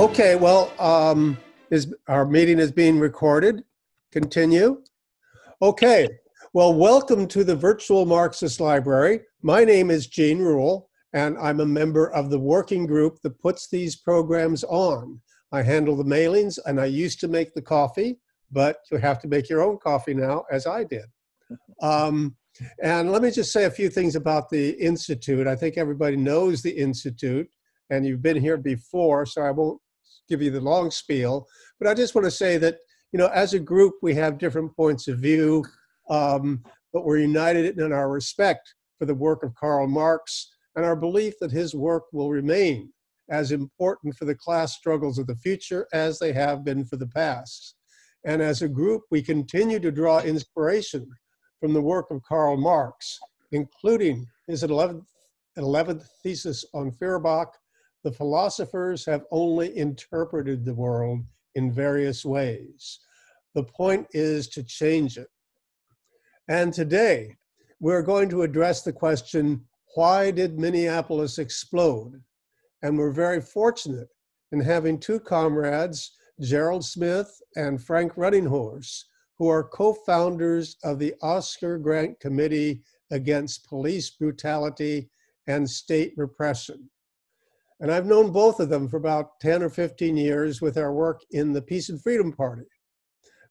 Okay, well, our meeting is being recorded. Continue. Okay, well, welcome to the Virtual Marxist Library. My name is Gene Rule, and I'm a member of the working group that puts these programs on. I handle the mailings, and I used to make the coffee, but you have to make your own coffee now, as I did. And let me just say a few things about the Institute. I think everybody knows the Institute, and you've been here before, so I won't give you the long spiel. But I just want to say that, you know, as a group, we have different points of view, but we're united in our respect for the work of Karl Marx and our belief that his work will remain as important for the class struggles of the future as they have been for the past. And as a group, we continue to draw inspiration from the work of Karl Marx, including his 11th thesis on Feuerbach. The philosophers have only interpreted the world in various ways. The point is to change it. And today, we're going to address the question, why did Minneapolis explode? And we're very fortunate in having two comrades, Gerald Smith and Frank Runninghorse, who are co-founders of the Oscar Grant Committee Against Police Brutality and State Repression. And I've known both of them for about 10 or 15 years with our work in the Peace and Freedom Party.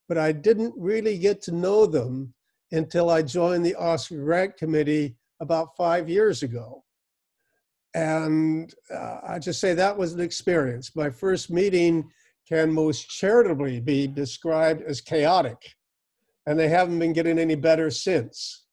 But I didn't really get to know them until I joined the Oscar Grant Committee about 5 years ago. And I just say that was an experience. My first meeting can most charitably be described as chaotic, and they haven't been getting any better since.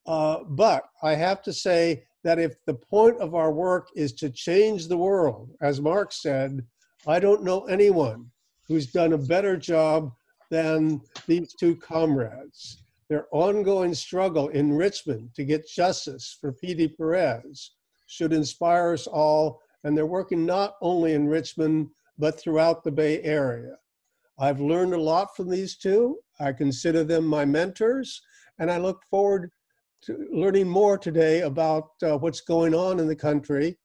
But I have to say that if the point of our work is to change the world, as Marx said, I don't know anyone who's done a better job than these two comrades. Their ongoing struggle in Richmond to get justice for P.D. Perez should inspire us all, and they're working not only in Richmond, but throughout the Bay Area. I've learned a lot from these two. I consider them my mentors, and I look forward to learning more today about what's going on in the country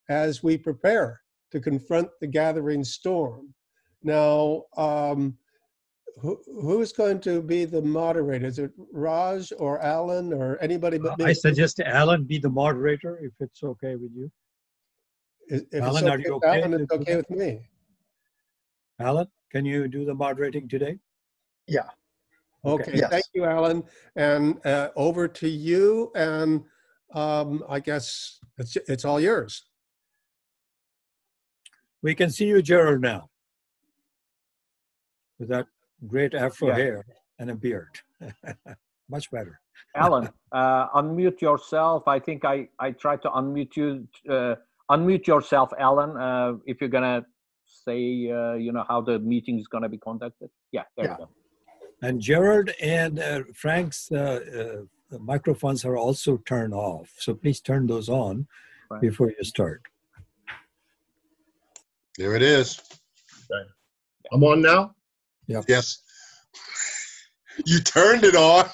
as we prepare to confront the gathering storm. Now, who's going to be the moderator? Is it Raj or Alan or anybody but me? I suggest Alan be the moderator, if it's okay with you. If Alan, it's okay, are you okay? Alan, it's okay with me. Alan, can you do the moderating today? Yeah. Okay, yes. Thank you, Alan. And over to you, and I guess it's all yours. We can see you, Gerald, now, with that great afro hair and a beard. Much better. Alan, unmute yourself. I think I tried to unmute you. Unmute yourself, Alan, if you're gonna say, you know, how the meeting is gonna be conducted. Yeah, there you go. And Gerald and Frank's microphones are also turned off. So please turn those on before you start. There it is. Okay. I'm on now? Yep. Yes. You turned it on.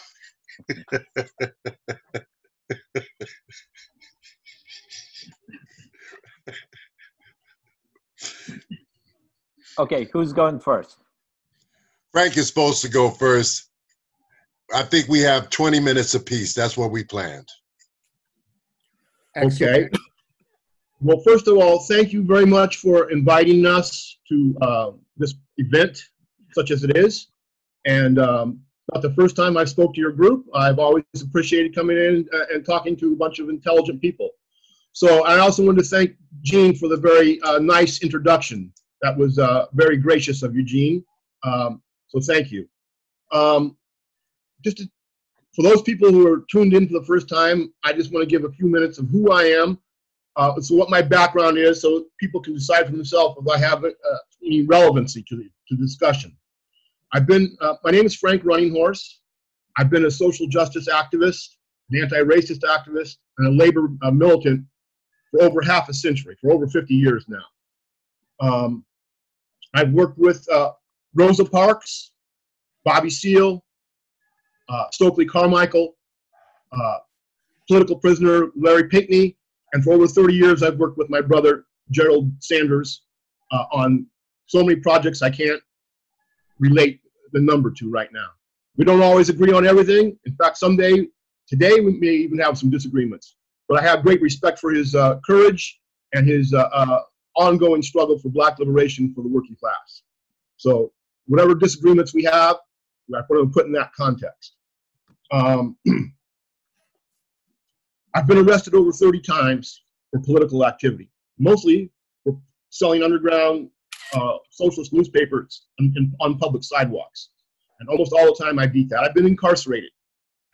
Okay, who's going first? Frank is supposed to go first. I think we have 20 minutes apiece. That's what we planned. Okay. Well, first of all, thank you very much for inviting us to this event, such as it is. And not the first time I spoke to your group. I've always appreciated coming in and talking to a bunch of intelligent people. So I also want to thank Gene for the very nice introduction. That was very gracious of you, Gene. So thank you. For those people who are tuned in for the first time, I just want to give a few minutes of who I am, so what my background is, so people can decide for themselves if I have any relevancy to the discussion. My name is Frank Runninghorse. I've been a social justice activist, an anti-racist activist, and a labor militant for over half a century, for over 50 years now. I've worked with Rosa Parks, Bobby Seale, Stokely Carmichael, political prisoner Larry Pinckney, and for over 30 years I've worked with my brother Gerald Sanders on so many projects I can't relate the number to right now. We don't always agree on everything. In fact, today we may even have some disagreements. But I have great respect for his courage and his ongoing struggle for Black liberation for the working class. So whatever disagreements we have, I want to put in that context. I've been arrested over 30 times for political activity, mostly for selling underground socialist newspapers on public sidewalks. And almost all the time I beat that. I've been incarcerated.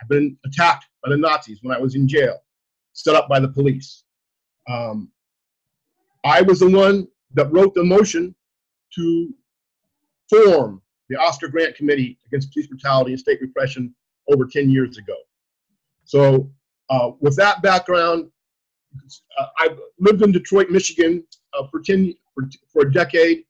I've been attacked by the Nazis when I was in jail, set up by the police. I was the one that wrote the motion to form the Oscar Grant Committee Against Police Brutality and State Repression over 10 years ago. So with that background, I've lived in Detroit, Michigan for a decade.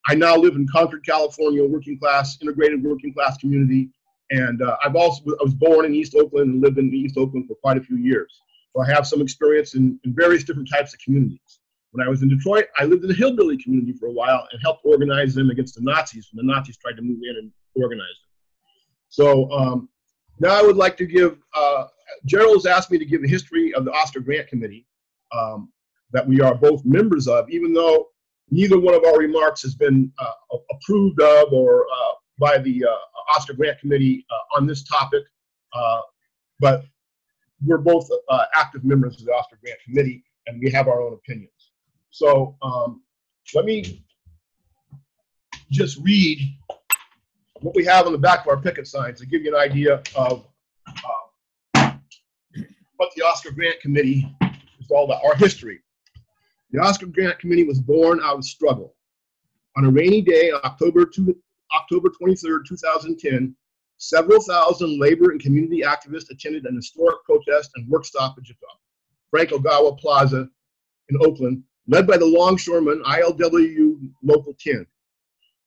I now live in Concord, California, integrated working class community. And I was born in East Oakland and lived in East Oakland for quite a few years. So I have some experience in various different types of communities. When I was in Detroit, I lived in the hillbilly community for a while and helped organize them against the Nazis when the Nazis tried to move in and organize them. So now I would like to give, Gerald has asked me to give a history of the Oscar Grant Committee that we are both members of, even though neither one of our remarks has been approved of or by the Oscar Grant Committee on this topic, but we're both active members of the Oscar Grant Committee, and we have our own opinions. So let me just read what we have on the back of our picket signs to give you an idea of what the Oscar Grant Committee is all about, our history. The Oscar Grant Committee was born out of struggle. On a rainy day, October 23rd, 2010, several thousand labor and community activists attended an historic protest and work stoppage at Frank Ogawa Plaza in Oakland, led by the longshoremen ILWU Local 10.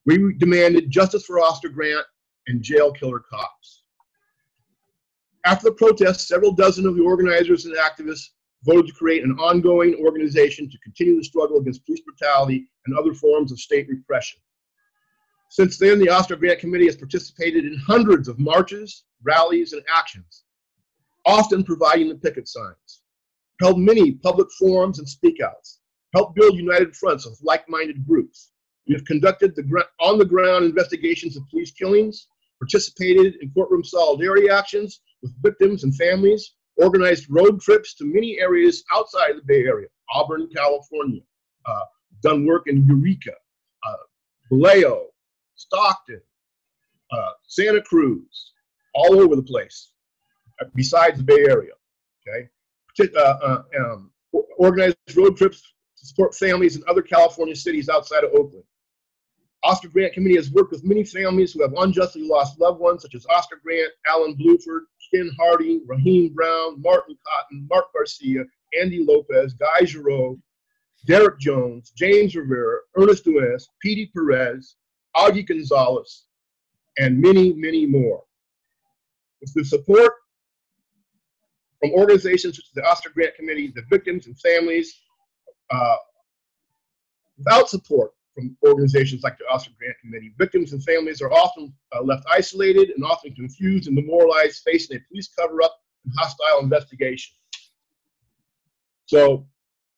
We demanded justice for Oscar Grant and jail killer cops. After the protest, several dozen of the organizers and activists voted to create an ongoing organization to continue the struggle against police brutality and other forms of state repression. Since then, the Oscar Grant Committee has participated in hundreds of marches, rallies, and actions, often providing the picket signs, held many public forums and speakouts, helped build united fronts of like-minded groups. We have conducted on-the-ground investigations of police killings, participated in courtroom solidarity actions with victims and families, organized road trips to many areas outside of the Bay Area, Auburn, California, done work in Eureka, Vallejo, Stockton, Santa Cruz, all over the place, besides the Bay Area, okay? Organized road trips to support families in other California cities outside of Oakland. Oscar Grant Committee has worked with many families who have unjustly lost loved ones, such as Oscar Grant, Alan Bluford, Ken Harding, Raheem Brown, Martin Cotton, Mark Garcia, Andy Lopez, Guy Giroux, Derek Jones, James Rivera, Ernest Duenas, Petey Perez, Augie Gonzalez, and many, many more. With the support from organizations such as the Oscar Grant Committee, the victims and families, without support from organizations like the Oscar Grant Committee, victims and families are often left isolated and often confused and demoralized, facing a police cover-up and hostile investigation. So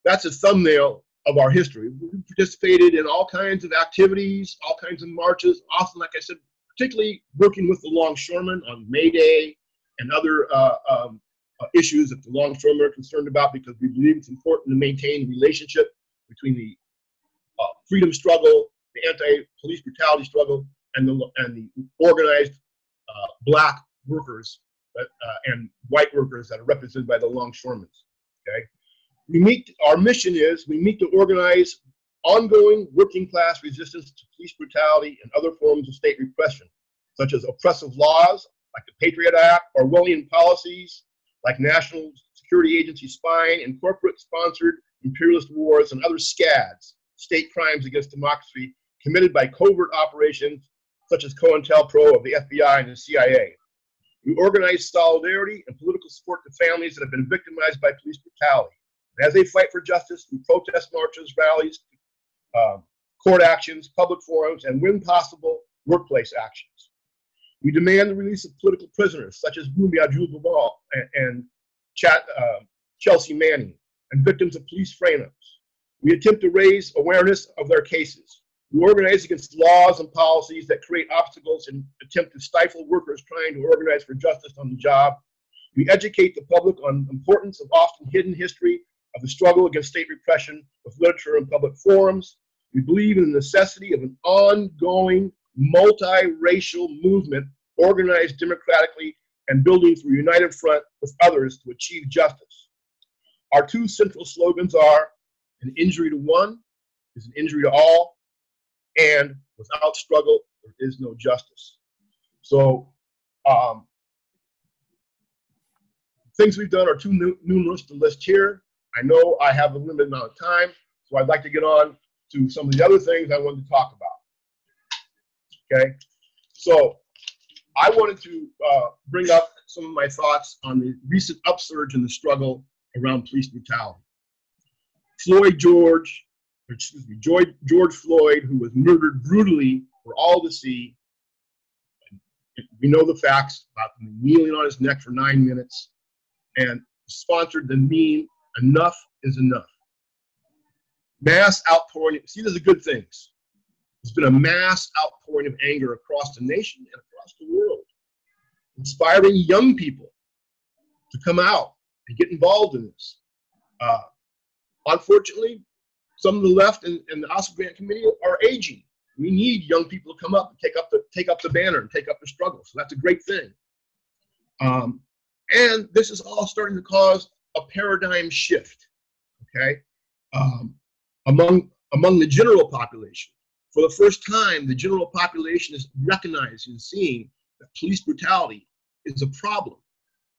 that's a thumbnail of our history. We participated in all kinds of activities, all kinds of marches, often, like I said, particularly working with the longshoremen on May Day and other issues that the longshoremen are concerned about, because we believe it's important to maintain a relationship between the freedom struggle, the anti-police brutality struggle, and the organized black workers and white workers that are represented by the longshoremen. Okay, our mission is we meet to organize ongoing working class resistance to police brutality and other forms of state repression, such as oppressive laws like the Patriot Act, Orwellian policies like National Security Agency spying and corporate-sponsored imperialist wars and other SCADs, state crimes against democracy, committed by covert operations such as COINTELPRO of the FBI and the CIA. We organize solidarity and political support to families that have been victimized by police brutality. And as they fight for justice through protest marches, rallies, court actions, public forums, and when possible, workplace actions. We demand the release of political prisoners such as Bumi Abdul-Bamal and Chelsea Manning, and victims of police frame-ups. We attempt to raise awareness of their cases. We organize against laws and policies that create obstacles and attempt to stifle workers trying to organize for justice on the job. We educate the public on the importance of often hidden history of the struggle against state repression with literature and public forums. We believe in the necessity of an ongoing multiracial movement organized democratically and building through a united front with others to achieve justice. Our two central slogans are: an injury to one is an injury to all, and without struggle, there is no justice. So things we've done are too numerous to list here. I know I have a limited amount of time, so I'd like to get on to some of the other things I wanted to talk about. Okay, so I wanted to bring up some of my thoughts on the recent upsurge in the struggle around police brutality. George Floyd, who was murdered brutally for all to see. We know the facts about him kneeling on his neck for 9 minutes, and sponsored the meme, "Enough is enough." Mass outpouring. See, these are good things. There's been a mass outpouring of anger across the nation and across the world, inspiring young people to come out and get involved in this. Unfortunately, some of the left and the Oscar Grant Committee are aging. We need young people to come up and take up the banner and take up the struggle. So that's a great thing. And this is all starting to cause a paradigm shift. Okay, among the general population. For the first time, the general population is recognizing and seeing that police brutality is a problem,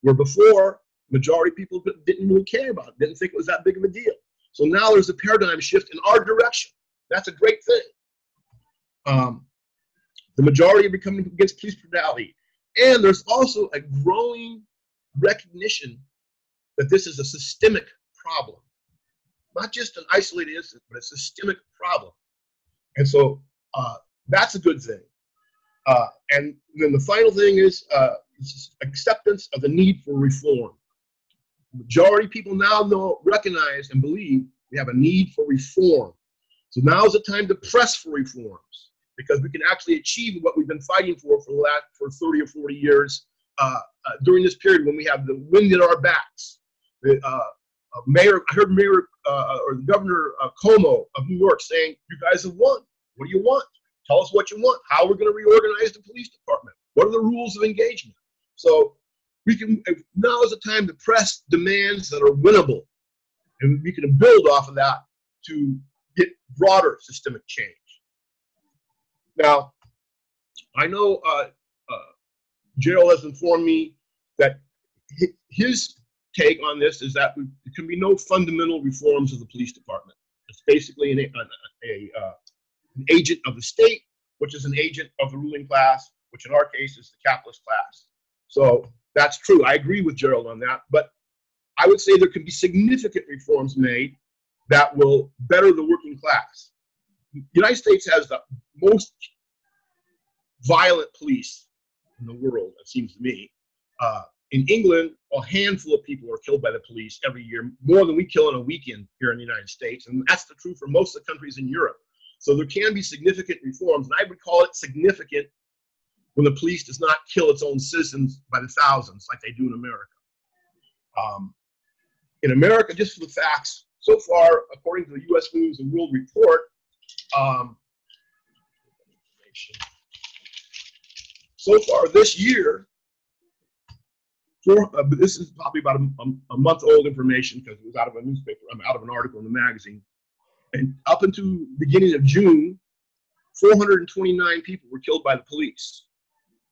where before, majority of people didn't really care about it, didn't think it was that big of a deal. So now there's a paradigm shift in our direction. That's a great thing. The majority are becoming against police brutality. And there's also a growing recognition that this is a systemic problem. Not just an isolated incident, but a systemic problem. And so that's a good thing. And then the final thing is acceptance of the need for reform. The majority of people now recognize and believe we have a need for reform. So now is the time to press for reforms, because we can actually achieve what we've been fighting for 30 or 40 years during this period when we have the wind at our backs. I heard the Governor Cuomo of New York saying, "You guys have won. What do you want? Tell us what you want. How we're going to reorganize the police department. What are the rules of engagement?" So now is the time to press demands that are winnable, and we can build off of that to get broader systemic change. Now, I know Gerald has informed me that his take on this is that there can be no fundamental reforms of the police department. It's basically an agent of the state, which is an agent of the ruling class, which in our case is the capitalist class. So that's true. I agree with Gerald on that. But I would say there can be significant reforms made that will better the working class. The United States has the most violent police in the world, it seems to me. In England, a handful of people are killed by the police every year, more than we kill in a weekend here in the United States. And that's the truth for most of the countries in Europe. So there can be significant reforms. And I would call it significant when the police does not kill its own citizens by the thousands like they do in America. In America, just for the facts, so far, according to the U.S. News and World Report, so far this year, this is probably about a month old information because it was out of a newspaper, out of an article in the magazine. And up until the beginning of June, 429 people were killed by the police.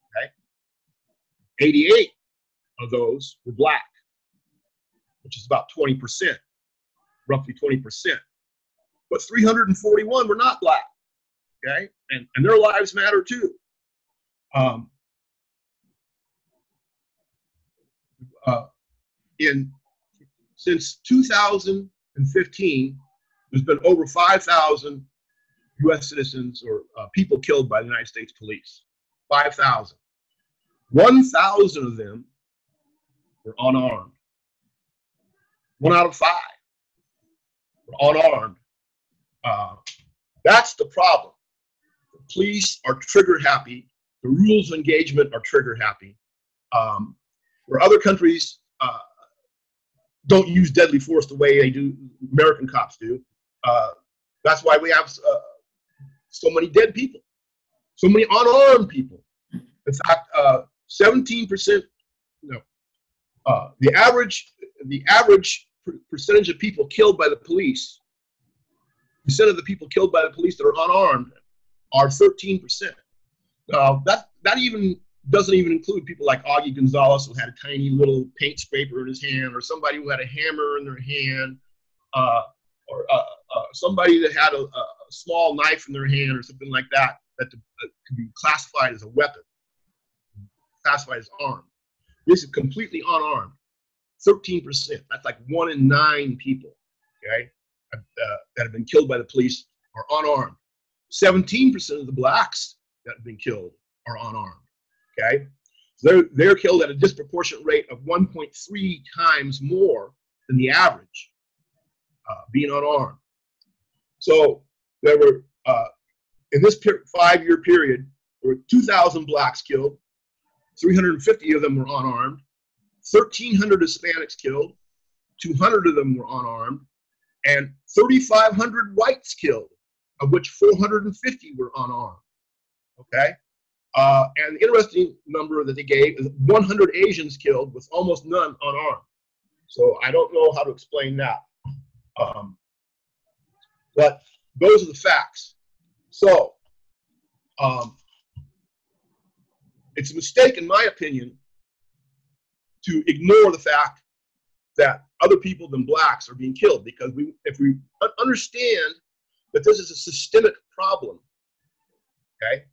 Okay? 88 of those were black, which is about 20%, roughly 20%. But 341 were not black. Okay? And their lives matter too. Since 2015, there's been over 5,000 U.S. citizens or people killed by the United States police. 5,000. 1,000 of them were unarmed. 1 out of 5 were unarmed. That's the problem. The police are trigger happy. The rules of engagement are trigger happy. Where other countries don't use deadly force the way they do, American cops do. That's why we have so many dead people, so many unarmed people. In fact, 17%. The average percentage of people killed by the police, percent of the people killed by the police that are unarmed, are 13%. That even doesn't even include people like Augie Gonzalez, who had a tiny little paint scraper in his hand, or somebody who had a hammer in their hand, or somebody that had a small knife in their hand or something like that, that could be classified as a weapon, classified as armed. This is completely unarmed. 13%. That's like 1 in 9 people, okay, that have been killed by the police are unarmed. 17% of the blacks that have been killed are unarmed. Okay, so they're killed at a disproportionate rate of 1.3 times more than the average, being unarmed. So there were, in this 5-year period, there were 2,000 blacks killed, 350 of them were unarmed, 1,300 Hispanics killed, 200 of them were unarmed, and 3,500 whites killed, of which 450 were unarmed. Okay? And the interesting number that they gave is 100 Asians killed with almost none unarmed. So I don't know how to explain that. But those are the facts. So it's a mistake, in my opinion, to ignore the fact that other people than blacks are being killed, because if we understand that this is a systemic problem, okay?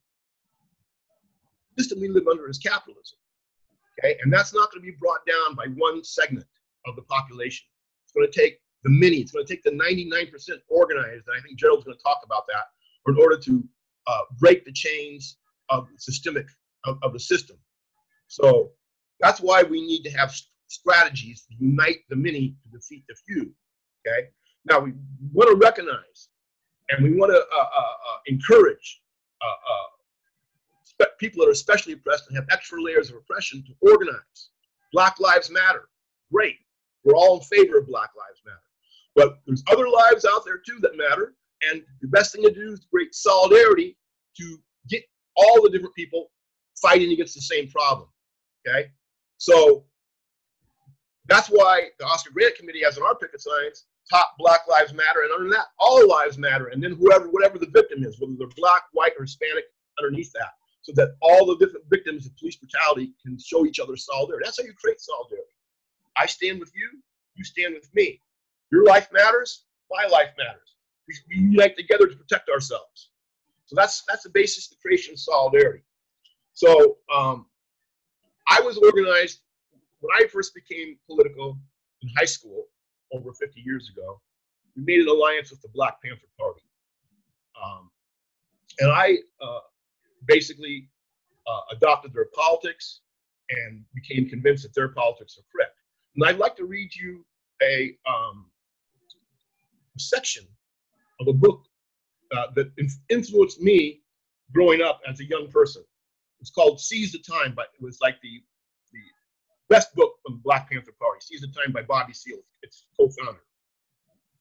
The system we live under is capitalism, okay? And that's not going to be brought down by one segment of the population. It's going to take the many, it's going to take the 99% organized, and I think Gerald's going to talk about that, in order to break the chains of systemic, of the system. So that's why we need to have strategies to unite the many to defeat the few, okay? Now we want to recognize and we want to encourage people that are especially oppressed and have extra layers of oppression to organize. Black Lives Matter, great. We're all in favor of Black Lives Matter. But there's other lives out there too that matter, and the best thing to do is create solidarity to get all the different people fighting against the same problem, okay? So that's why the Oscar Grant Committee has on our picket signs, top Black Lives Matter, and under that, all lives matter, and then whatever the victim is, whether they're black, white, or Hispanic, underneath that, so that all the different victims of police brutality can show each other solidarity. That's how you create solidarity. I stand with you, you stand with me. Your life matters, my life matters. We unite together to protect ourselves. So that's the basis of the creation of solidarity. So I was organized when I first became political in high school over 50 years ago. We made an alliance with the Black Panther Party. And I basically adopted their politics and became convinced that their politics are correct. And I'd like to read you a section of a book that influenced me growing up as a young person. It's called Seize the Time, but it was like the best book from the Black Panther Party, Seize the Time by Bobby Seale, its co-founder.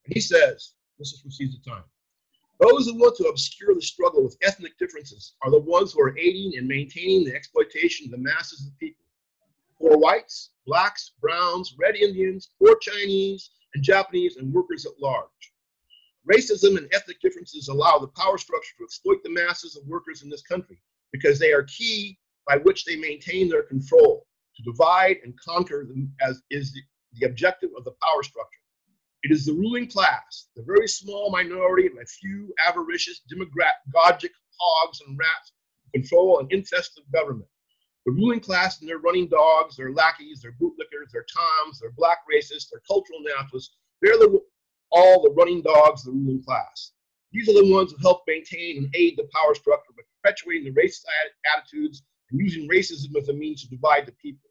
And he says, this is from Seize the Time, those who want to obscure the struggle with ethnic differences are the ones who are aiding and maintaining the exploitation of the masses of people. Poor whites, blacks, browns, red Indians, poor Chinese, and Japanese, and workers at large. Racism and ethnic differences allow the power structure to exploit the masses of workers in this country because they are key by which they maintain their control. To divide and conquer them as is the objective of the power structure. It is the ruling class, the very small minority of a few avaricious, demagogic hogs and rats who control and infest the government. The ruling class and their running dogs, their lackeys, their bootlickers, their toms, their black racists, their cultural naturalists, they're all the running dogs of the ruling class. These are the ones who help maintain and aid the power structure by perpetuating the racist attitudes and using racism as a means to divide the people.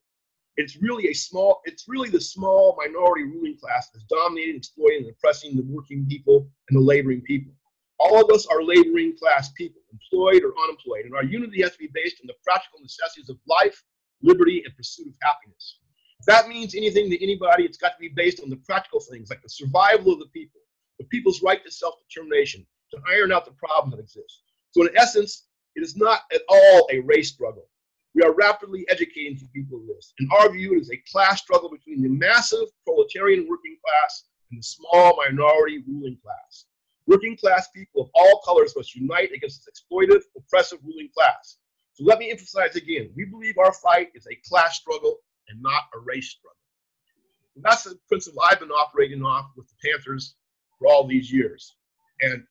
It's really the small minority ruling class that's dominating, exploiting, and oppressing the working people and the laboring people. All of us are laboring class people, employed or unemployed, and our unity has to be based on the practical necessities of life, liberty, and pursuit of happiness. If that means anything to anybody, it's got to be based on the practical things like the survival of the people's right to self-determination, to iron out the problems that exist. So in essence, it is not at all a race struggle. We are rapidly educating people of this. In our view, it is a class struggle between the massive proletarian working class and the small minority ruling class. Working class people of all colors must unite against this exploitive, oppressive ruling class. So let me emphasize again, we believe our fight is a class struggle and not a race struggle. And that's the principle I've been operating off with the Panthers for all these years. And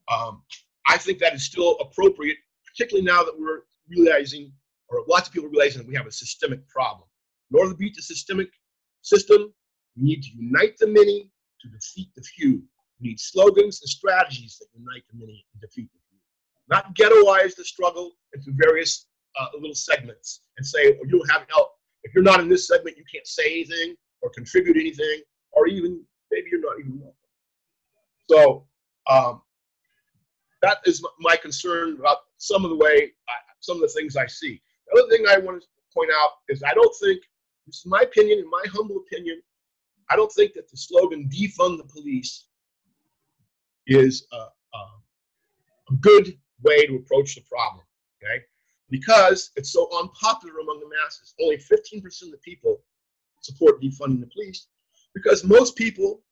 I think that is still appropriate, particularly now that we're realizing, or lots of people are realizing, that we have a systemic problem. In order to beat the systemic system, we need to unite the many to defeat the few. We need slogans and strategies that unite the many and defeat the few. Not ghettoize the struggle into various little segments and say, oh, you don't have help. If you're not in this segment, you can't say anything or contribute anything, or even maybe you're not even welcome. So that is my concern about some of the things I see. The other thing I want to point out is I don't think, this is my opinion, in my humble opinion, I don't think that the slogan defund the police is a good way to approach the problem, okay? Because it's so unpopular among the masses. Only 15% of the people support defunding the police, because most people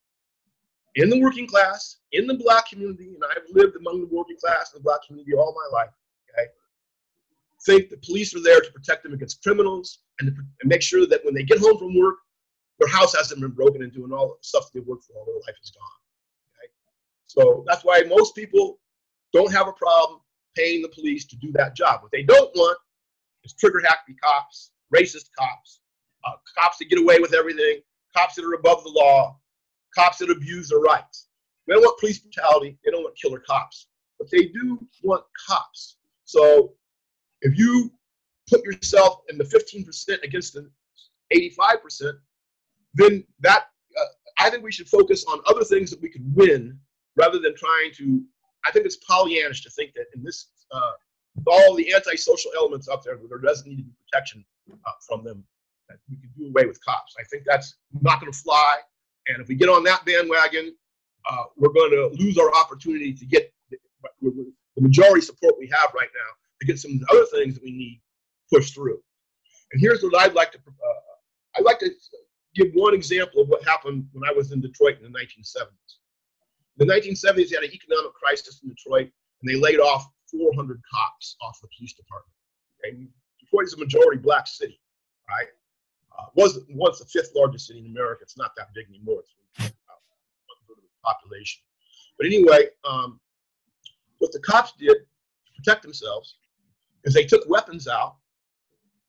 in the working class, in the black community, and I've lived among the working class and the black community all my life, okay, think the police are there to protect them against criminals and make sure that when they get home from work, their house hasn't been broken into and all the stuff that they worked for all their life is gone. Okay? So that's why most people don't have a problem paying the police to do that job. What they don't want is trigger happy cops, racist cops, cops that get away with everything, cops that are above the law, cops that abuse their rights. They don't want police brutality. They don't want killer cops. But they do want cops. So if you put yourself in the 15% against the 85%, then that I think we should focus on other things that we could win rather than trying to. I think it's Pollyannish to think that in this, with all the antisocial elements up there, there doesn't need to be protection from them, that we can do away with cops. I think that's not going to fly. And if we get on that bandwagon, we're going to lose our opportunity to get the majority support we have right now to get some of the other things that we need pushed through. And here's what I'd like to give one example of what happened when I was in Detroit in the 1970s. In the 1970s, they had an economic crisis in Detroit, and they laid off 400 cops off the police department. Okay? Detroit is a majority black city, right? Was once the 5th largest city in America. It's not that big anymore. It's about 1/3 of the population. But anyway, what the cops did to protect themselves is they took weapons out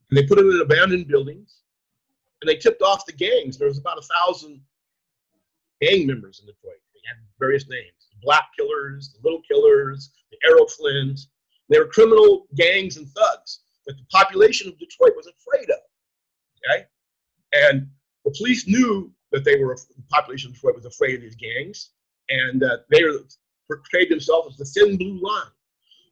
and they put them in abandoned buildings, and they tipped off the gangs. There was about 1,000 gang members in Detroit. They had various names: the Black Killers, the Little Killers, the Arrow Flynn's. They were criminal gangs and thugs that the population of Detroit was afraid of. Okay, and the police knew that the population of Detroit was afraid of these gangs, and they portrayed themselves as the thin blue line.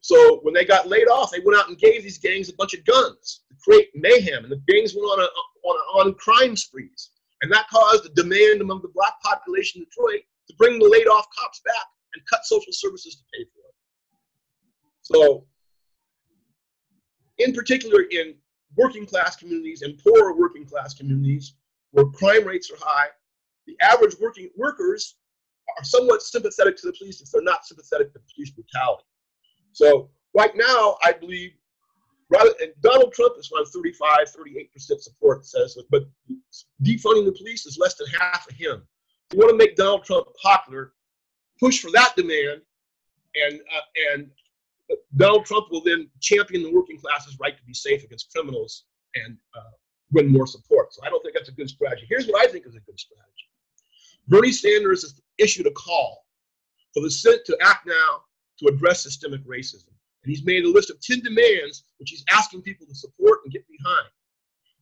So when they got laid off, they went out and gave these gangs a bunch of guns to create mayhem, and the gangs went on crime sprees, and that caused a demand among the black population of Detroit to bring the laid off cops back and cut social services to pay for it. So, in particular, in working class communities and poorer working class communities where crime rates are high, the average workers are somewhat sympathetic to the police if they're not sympathetic to police brutality. So right now, I believe, and Donald Trump is around 35, 38% support, says, but defunding the police is less than half of him. If you want to make Donald Trump popular, push for that demand, and Donald Trump will then champion the working class's right to be safe against criminals and win more support. So I don't think that's a good strategy. Here's what I think is a good strategy. Bernie Sanders has issued a call for the Senate to act now to address systemic racism. And he's made a list of 10 demands, which he's asking people to support and get behind.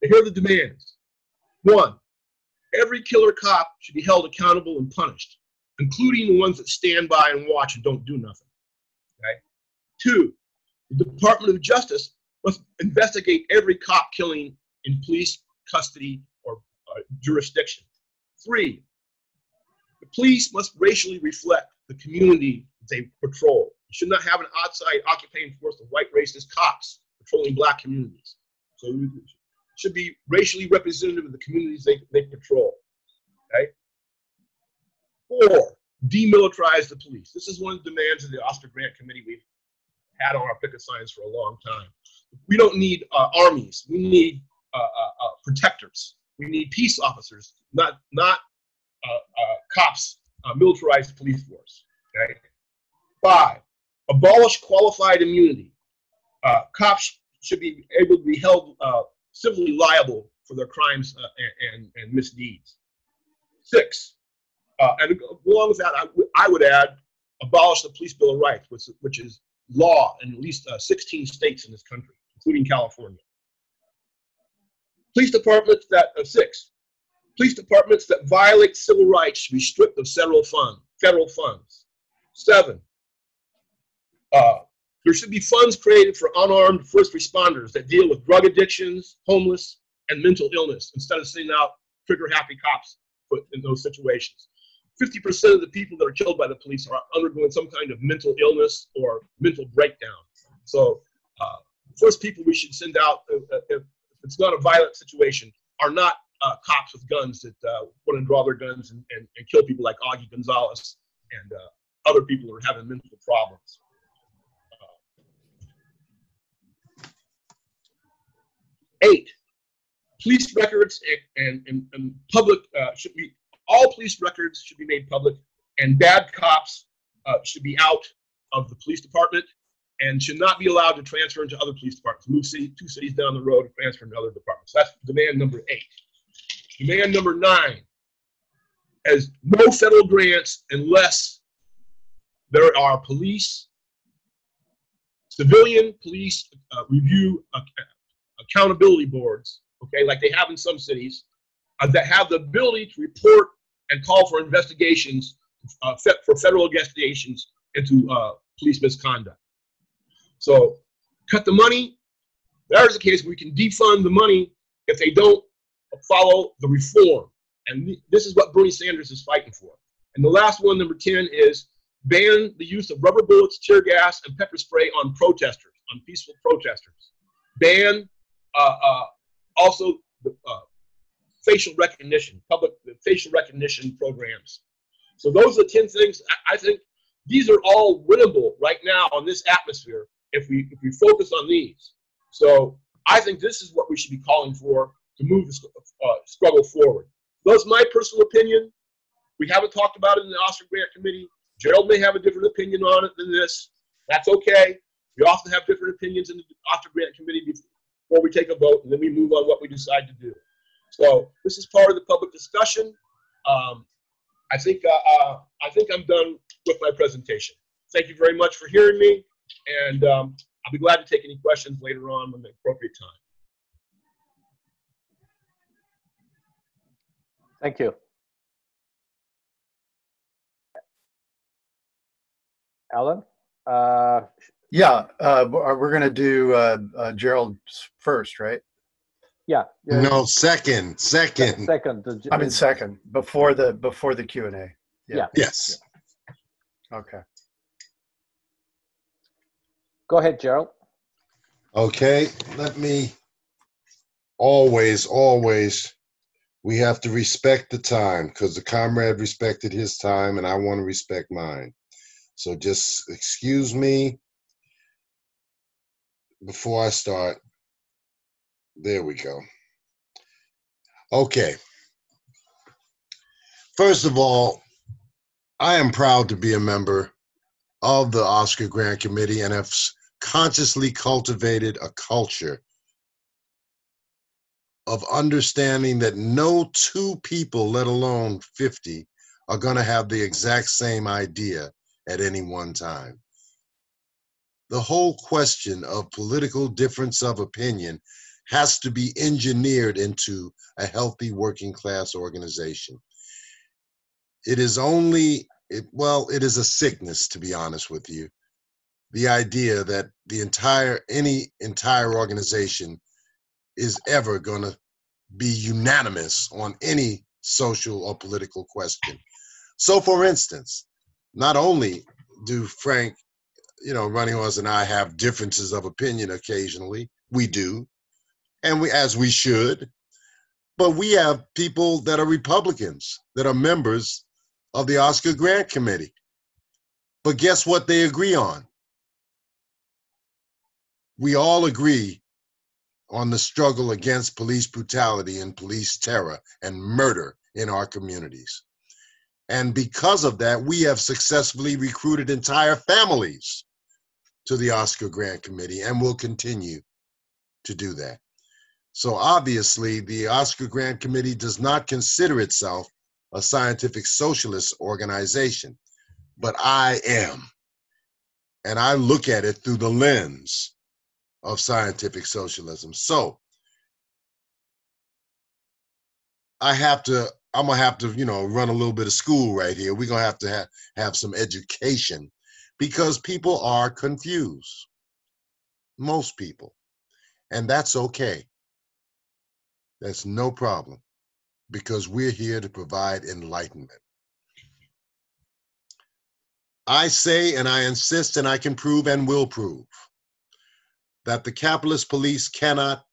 And here are the demands. 1, every killer cop should be held accountable and punished, including the ones that stand by and watch and don't do nothing. Okay? 2, the Department of Justice must investigate every cop killing in police custody or jurisdiction. 3, the police must racially reflect the community they patrol. You should not have an outside occupying force of white racist cops patrolling black communities. So it should be racially representative of the communities they patrol. Okay? 4, demilitarize the police. This is one of the demands of the Oscar Grant Committee we've had on our picket signs for a long time. We don't need armies. We need protectors. We need peace officers, not cops, militarized police force. Okay? 5, abolish qualified immunity. Cops should be able to be held civilly liable for their crimes and misdeeds. 6, and along with that, I would add, abolish the Police Bill of Rights, which is law in at least 16 states in this country, including California. Police departments that 6, police departments that violate civil rights should be stripped of federal funds. 7, there should be funds created for unarmed first responders that deal with drug addictions, homeless, and mental illness, instead of sending out trigger-happy cops put in those situations. 50% of the people that are killed by the police are undergoing some kind of mental illness or mental breakdown. So first people we should send out, if it's not a violent situation, are not cops with guns that want to draw their guns and kill people like Augie Gonzalez and other people who are having mental problems. 8, police records and public should be, all police records should be made public, and bad cops should be out of the police department and should not be allowed to transfer into other police departments. Move 2 cities down the road and transfer into other departments. That's demand number 8. Demand number 9 is no federal grants unless there are police, civilian police review accountability boards, okay, like they have in some cities, that have the ability to report and call for investigations, for federal investigations into police misconduct. So cut the money. There's a case where we can defund the money if they don't follow the reform. And this is what Bernie Sanders is fighting for. And the last one, number 10, is ban the use of rubber bullets, tear gas, and pepper spray on protesters, on peaceful protesters. Ban also the facial recognition, public facial recognition programs. So those are the 10 things. I think these are all winnable right now on this atmosphere if we focus on these. So I think this is what we should be calling for to move the struggle forward. That's my personal opinion. We haven't talked about it in the Oscar Grant Committee. Gerald may have a different opinion on it than this. That's okay. We often have different opinions in the Oscar Grant Committee before we take a vote, and then we move on what we decide to do. So this is part of the public discussion. I think I'm done with my presentation. Thank you very much for hearing me, and I'll be glad to take any questions later on when the appropriate time. Thank you. Alan? Yeah, we're going to do Gerald first, right? Yeah. No, second. Second. I mean second, before the Q&A. Yeah. Yes. Okay. Go ahead, Gerald. Okay, let me, always, we have to respect the time, because the comrade respected his time and I want to respect mine. So just excuse me before I start. There we go. Okay. First of all, I am proud to be a member of the Oscar Grant Committee and have consciously cultivated a culture of understanding that no 2 people, let alone 50, are going to have the exact same idea at any one time. The whole question of political difference of opinion has to be engineered into a healthy working class organization. It is only, it is a sickness, to be honest with you. The idea that any entire organization is ever going to be unanimous on any social or political question. So for instance, not only do Frank, Runninghorse and I have differences of opinion occasionally, we do, and as we should, but we have people that are Republicans that are members of the Oscar Grant Committee. But guess what they agree on? We all agree on the struggle against police brutality and police terror and murder in our communities. And because of that, we have successfully recruited entire families to the Oscar Grant Committee and will continue to do that. So obviously, the Oscar Grant Committee does not consider itself a scientific socialist organization, but I am. And I look at it through the lens of scientific socialism. So I'm gonna have to, run a little bit of school right here. We're gonna have to have some education because people are confused. Most people. And that's okay. That's no problem because we're here to provide enlightenment. I say, and I insist, and I can prove and will prove that the capitalist police cannot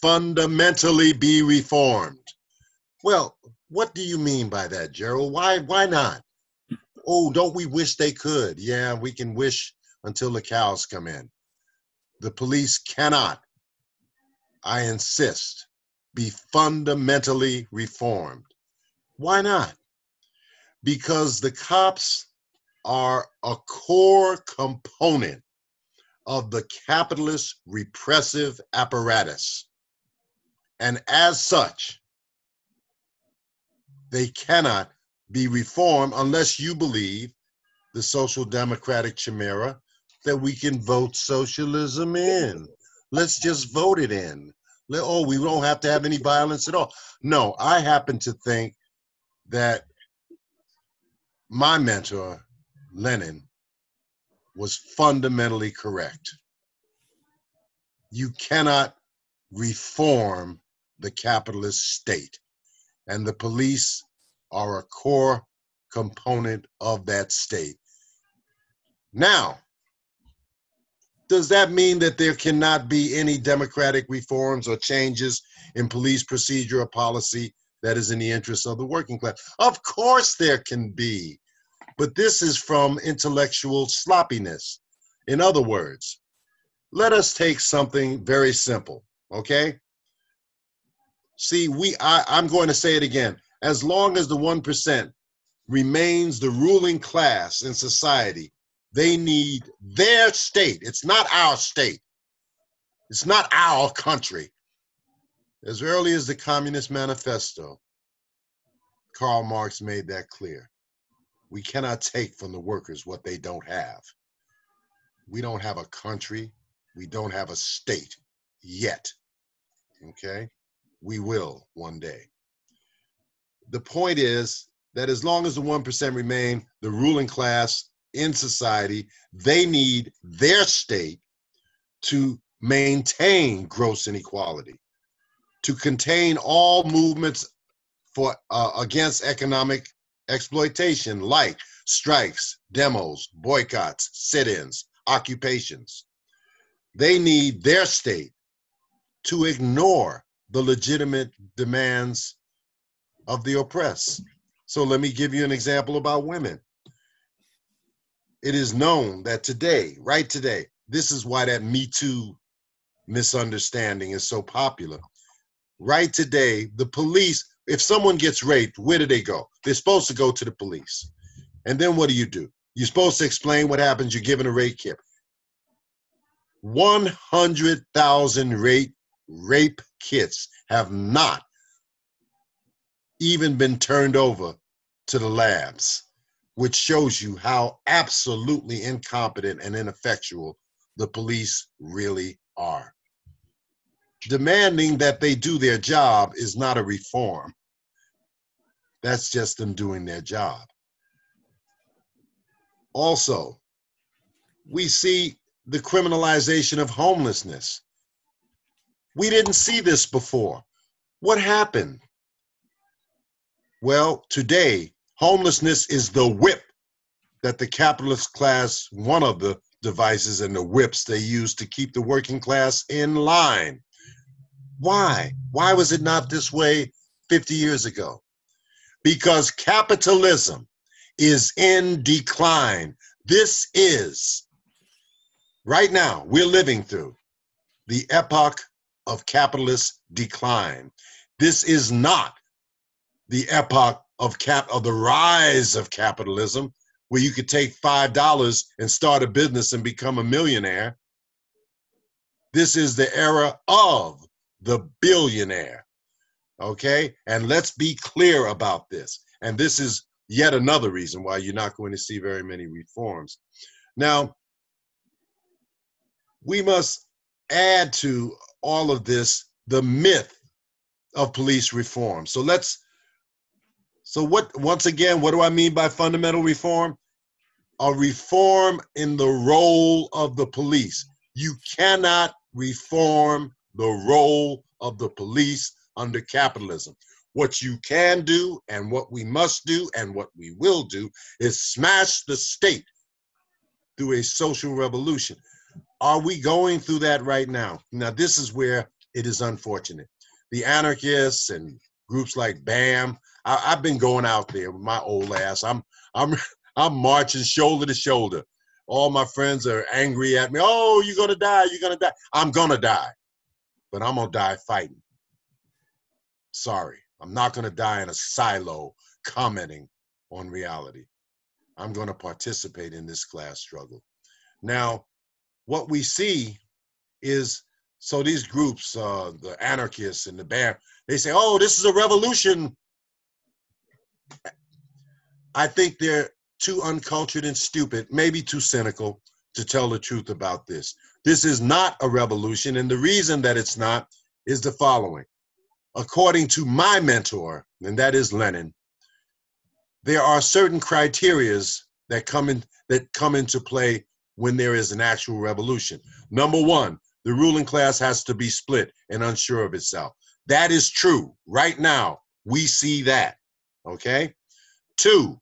fundamentally be reformed. Well, what do you mean by that, Gerald? Why not? Oh, don't we wish they could? Yeah, we can wish until the cows come in. The police cannot, I insist, be fundamentally reformed. Why not? Because the cops are a core component of the capitalist repressive apparatus. And as such, they cannot be reformed unless you believe the social democratic chimera that we can vote socialism in. Let's just vote it in. Oh, we don't have to have any violence at all. No, I happen to think that my mentor, Lenin, was fundamentally correct. You cannot reform the capitalist state, and the police are a core component of that state. Now, does that mean that there cannot be any democratic reforms or changes in police procedure or policy that is in the interest of the working class? Of course there can be, but this is from intellectual sloppiness. In other words, let us take something very simple, okay? See, I'm going to say it again. As long as the 1% remains the ruling class in society, they need their state. It's not our state. It's not our country. As early as the Communist Manifesto, Karl Marx made that clear. We cannot take from the workers what they don't have. We don't have a country. We don't have a state yet, okay? We will one day. The point is that as long as the 1% remain the ruling class in society, they need their state to maintain gross inequality, to contain all movements against economic exploitation, like strikes, demos, boycotts, sit-ins, occupations. They need their state to ignore the legitimate demands of the oppressed. So let me give you an example about women. It is known that today, right today, this is why that Me Too misunderstanding is so popular. Right today, the police, if someone gets raped, where do they go? They're supposed to go to the police. And then what do? You're supposed to explain what happens. You're given a rape kit. 100,000 rape kits have not even been turned over to the labs. which shows you how absolutely incompetent and ineffectual the police really are. Demanding that they do their job is not a reform. That's just them doing their job. Also, we see the criminalization of homelessness. We didn't see this before. What happened? Well, today, homelessness is the whip that the capitalist class, one of the devices and the whips they use to keep the working class in line. Why? Why was it not this way 50 years ago? Because capitalism is in decline. This is, right now, we're living through the epoch of capitalist decline. This is not the epoch of the rise of capitalism, where you could take $5 and start a business and become a millionaire. This is the era of the billionaire, okay? And let's be clear about this. And this is yet another reason why you're not going to see very many reforms. Now, we must add to all of this the myth of police reform. Once again, what do I mean by fundamental reform? A reform in the role of the police. You cannot reform the role of the police under capitalism. What you can do and what we must do and what we will do is smash the state through a social revolution. Are we going through that right now? Now, this is where it is unfortunate. The anarchists and groups like BAM, I've been going out there with my old ass. I'm marching shoulder to shoulder. All my friends are angry at me. Oh, you're gonna die, you're gonna die. I'm gonna die, but I'm gonna die fighting. Sorry, I'm not gonna die in a silo commenting on reality. I'm gonna participate in this class struggle. Now, what we see is, so these groups, the anarchists and the BAM, they say, oh, this is a revolution. I think they're too uncultured and stupid, maybe too cynical to tell the truth about this. This is not a revolution, and the reason that it's not is the following. According to my mentor, and that is Lenin, there are certain criterias that come into play when there is an actual revolution. Number one, the ruling class has to be split and unsure of itself. That is true. Right now, we see that, okay? Two,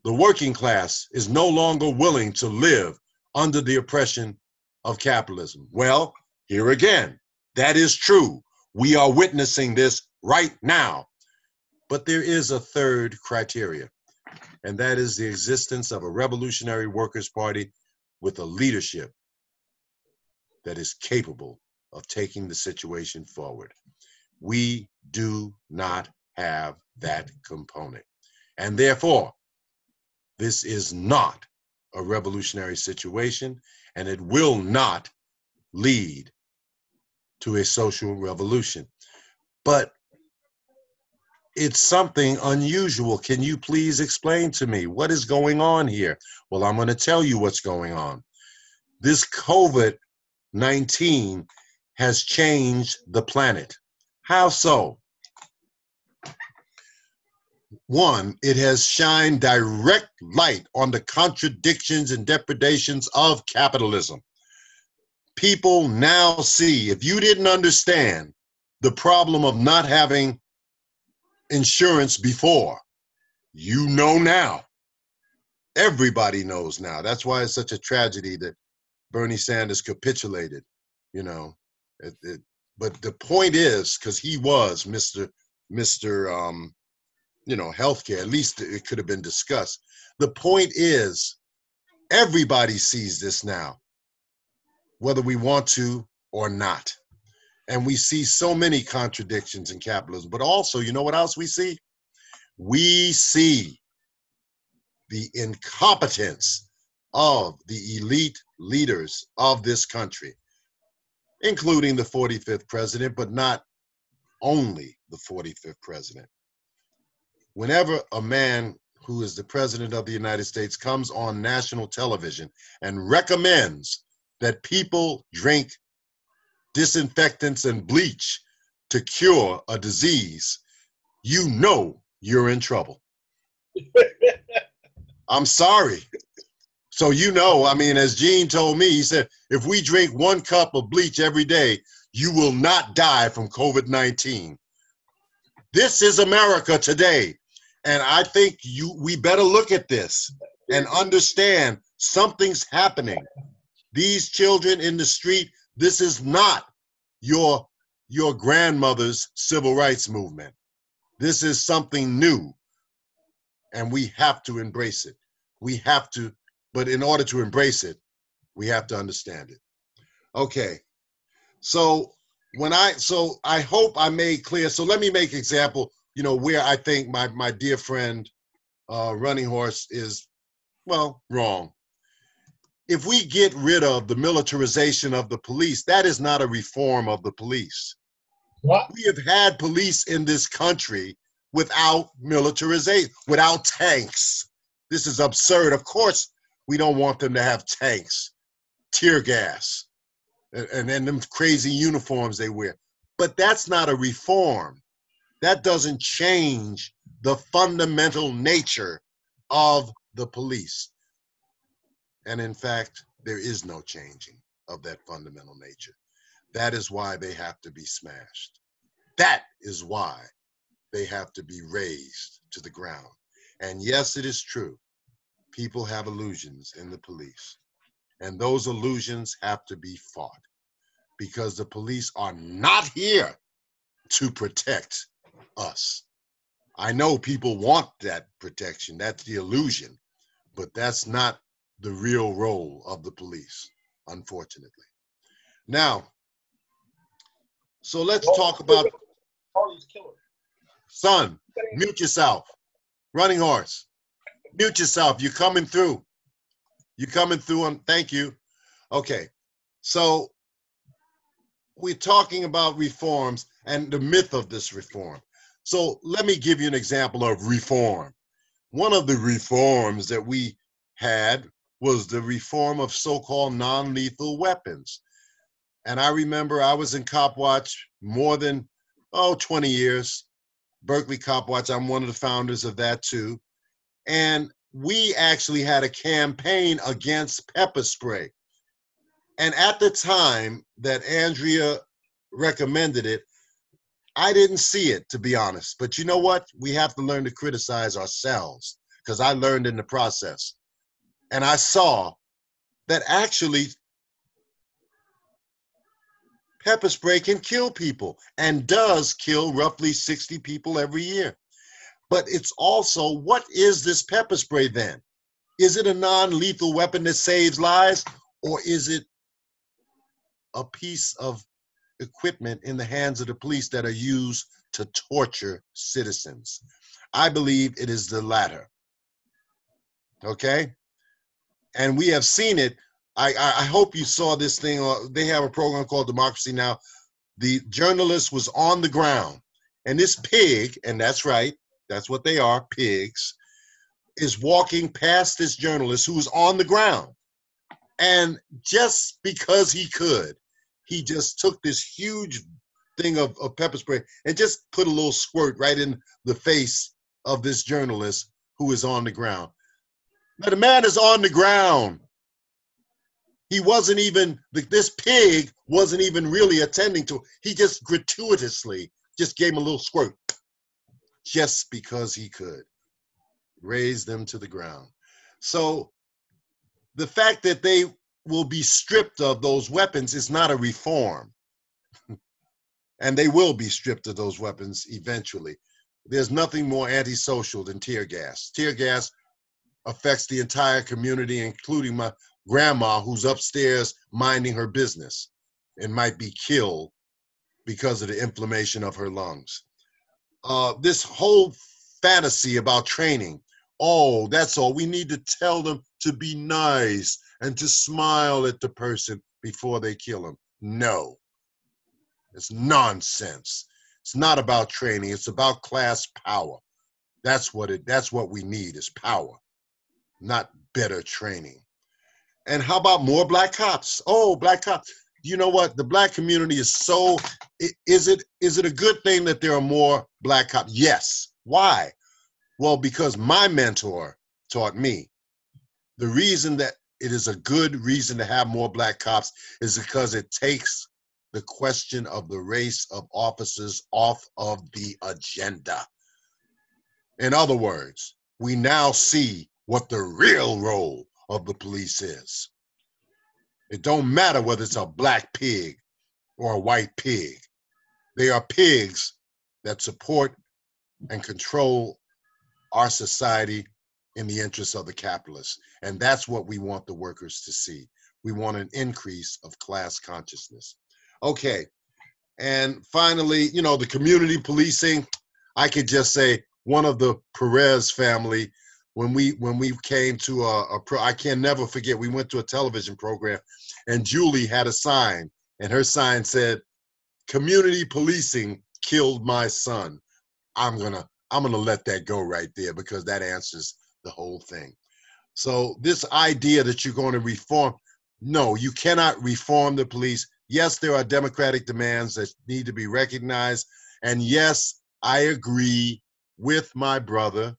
the working class is no longer willing to live under the oppression of capitalism. Well, here again, that is true. We are witnessing this right now. But there is a third criteria, and that is the existence of a revolutionary workers' party with a leadership that is capable of taking the situation forward. We do not have that component. And therefore, this is not a revolutionary situation, and it will not lead to a social revolution. But it's something unusual. Can you please explain to me what is going on here? Well, I'm going to tell you what's going on. This COVID-19 has changed the planet. How so? One, it has shined direct light on the contradictions and depredations of capitalism. People now see, if you didn't understand the problem of not having insurance before, you know now. Everybody knows now. That's why it's such a tragedy that Bernie Sanders capitulated, you know. But the point is, because he was Mr. Healthcare, at least it could have been discussed. The point is, everybody sees this now, whether we want to or not. And we see so many contradictions in capitalism. But also, you know what else we see? We see the incompetence of the elite leaders of this country, including the 45th president, but not only the 45th president. Whenever a man who is the President of the United States, comes on national television and recommends that people drink disinfectants and bleach to cure a disease, you know you're in trouble. I'm sorry. So you know, I mean, as Gene told me, he said, if we drink 1 cup of bleach every day, you will not die from COVID-19. This is America today. And I think we better look at this and understand something's happening. These children in the street, this is not your grandmother's civil rights movement. This is something new, and we have to embrace it. We have to, but in order to embrace it, we have to understand it. Okay, so I hope I made clear. So let me make example, you know, where I think my dear friend Runninghorse is, well, wrong. If we get rid of the militarization of the police, that is not a reform of the police. What? We have had police in this country without militarization, without tanks. This is absurd. Of course, we don't want them to have tanks, tear gas, and them crazy uniforms they wear. But that's not a reform. That doesn't change the fundamental nature of the police. And in fact, there is no changing of that fundamental nature. That is why they have to be smashed. That is why they have to be razed to the ground. And yes, it is true. People have illusions in the police. And those illusions have to be fought, because the police are not here to protect us. I know people want that protection. That's the illusion. But that's not the real role of the police, unfortunately. Now, so let's talk about, son, mute yourself. Runninghorse, mute yourself. You're coming through. You're coming through on, thank you. Okay, so we're talking about reforms and the myth of this reform. So let me give you an example of reform. One of the reforms that we had was the reform of so-called non-lethal weapons. And I remember I was in Cop Watch more than, 20 years. Berkeley Cop Watch, I'm one of the founders of that too. And we actually had a campaign against pepper spray. And at the time that Andrea recommended it, I didn't see it, to be honest. But you know what? We have to learn to criticize ourselves, because I learned in the process. And I saw that actually pepper spray can kill people, and does kill roughly 60 people every year. But it's also, what is this pepper spray then? Is it a non-lethal weapon that saves lives, or is it a piece of equipment in the hands of the police that are used to torture citizens? I believe it is the latter. Okay? And we have seen it. I hope you saw this thing. They have a program called Democracy Now! The journalist was on the ground, and this pig, and that's right, that's what they are, pigs, is walking past this journalist who was on the ground. And just because he could, he just took this huge thing of pepper spray and just put a little squirt right in the face of this journalist who is on the ground. Now, the man is on the ground. He wasn't even, this pig wasn't even really attending to it. He just gratuitously just gave him a little squirt, just because he could. Raise them to the ground. So the fact that they will be stripped of those weapons is not a reform. And they will be stripped of those weapons eventually. There's nothing more antisocial than tear gas. Tear gas affects the entire community, including my grandma, who's upstairs minding her business and might be killed because of the inflammation of her lungs. This whole fantasy about training, oh, that's all. We need to tell them to be nice and to smile at the person before they kill him. No, it's nonsense. It's not about training. It's about class power. That's what we need is power, not better training. And how about more black cops? Oh, black cops. You know what? The black community is so, is it a good thing that there are more black cops? Yes. Why? Well, because my mentor taught me the reason that it is a good reason to have more black cops is because it takes the question of the race of officers off of the agenda. In other words, we now see what the real role of the police is. It don't matter whether it's a black pig or a white pig. They are pigs that support and control our society in the interests of the capitalists. And that's what we want the workers to see. We want an increase of class consciousness. Okay, and finally, you know, the community policing, I could just say one of the Perez family, when we came to I can never forget, we went to a television program and Julie had a sign and her sign said, "Community policing killed my son." I'm gonna let that go right there because that answers the whole thing. So this idea that you're going to reform, no, you cannot reform the police. Yes, there are democratic demands that need to be recognized. And yes, I agree with my brother.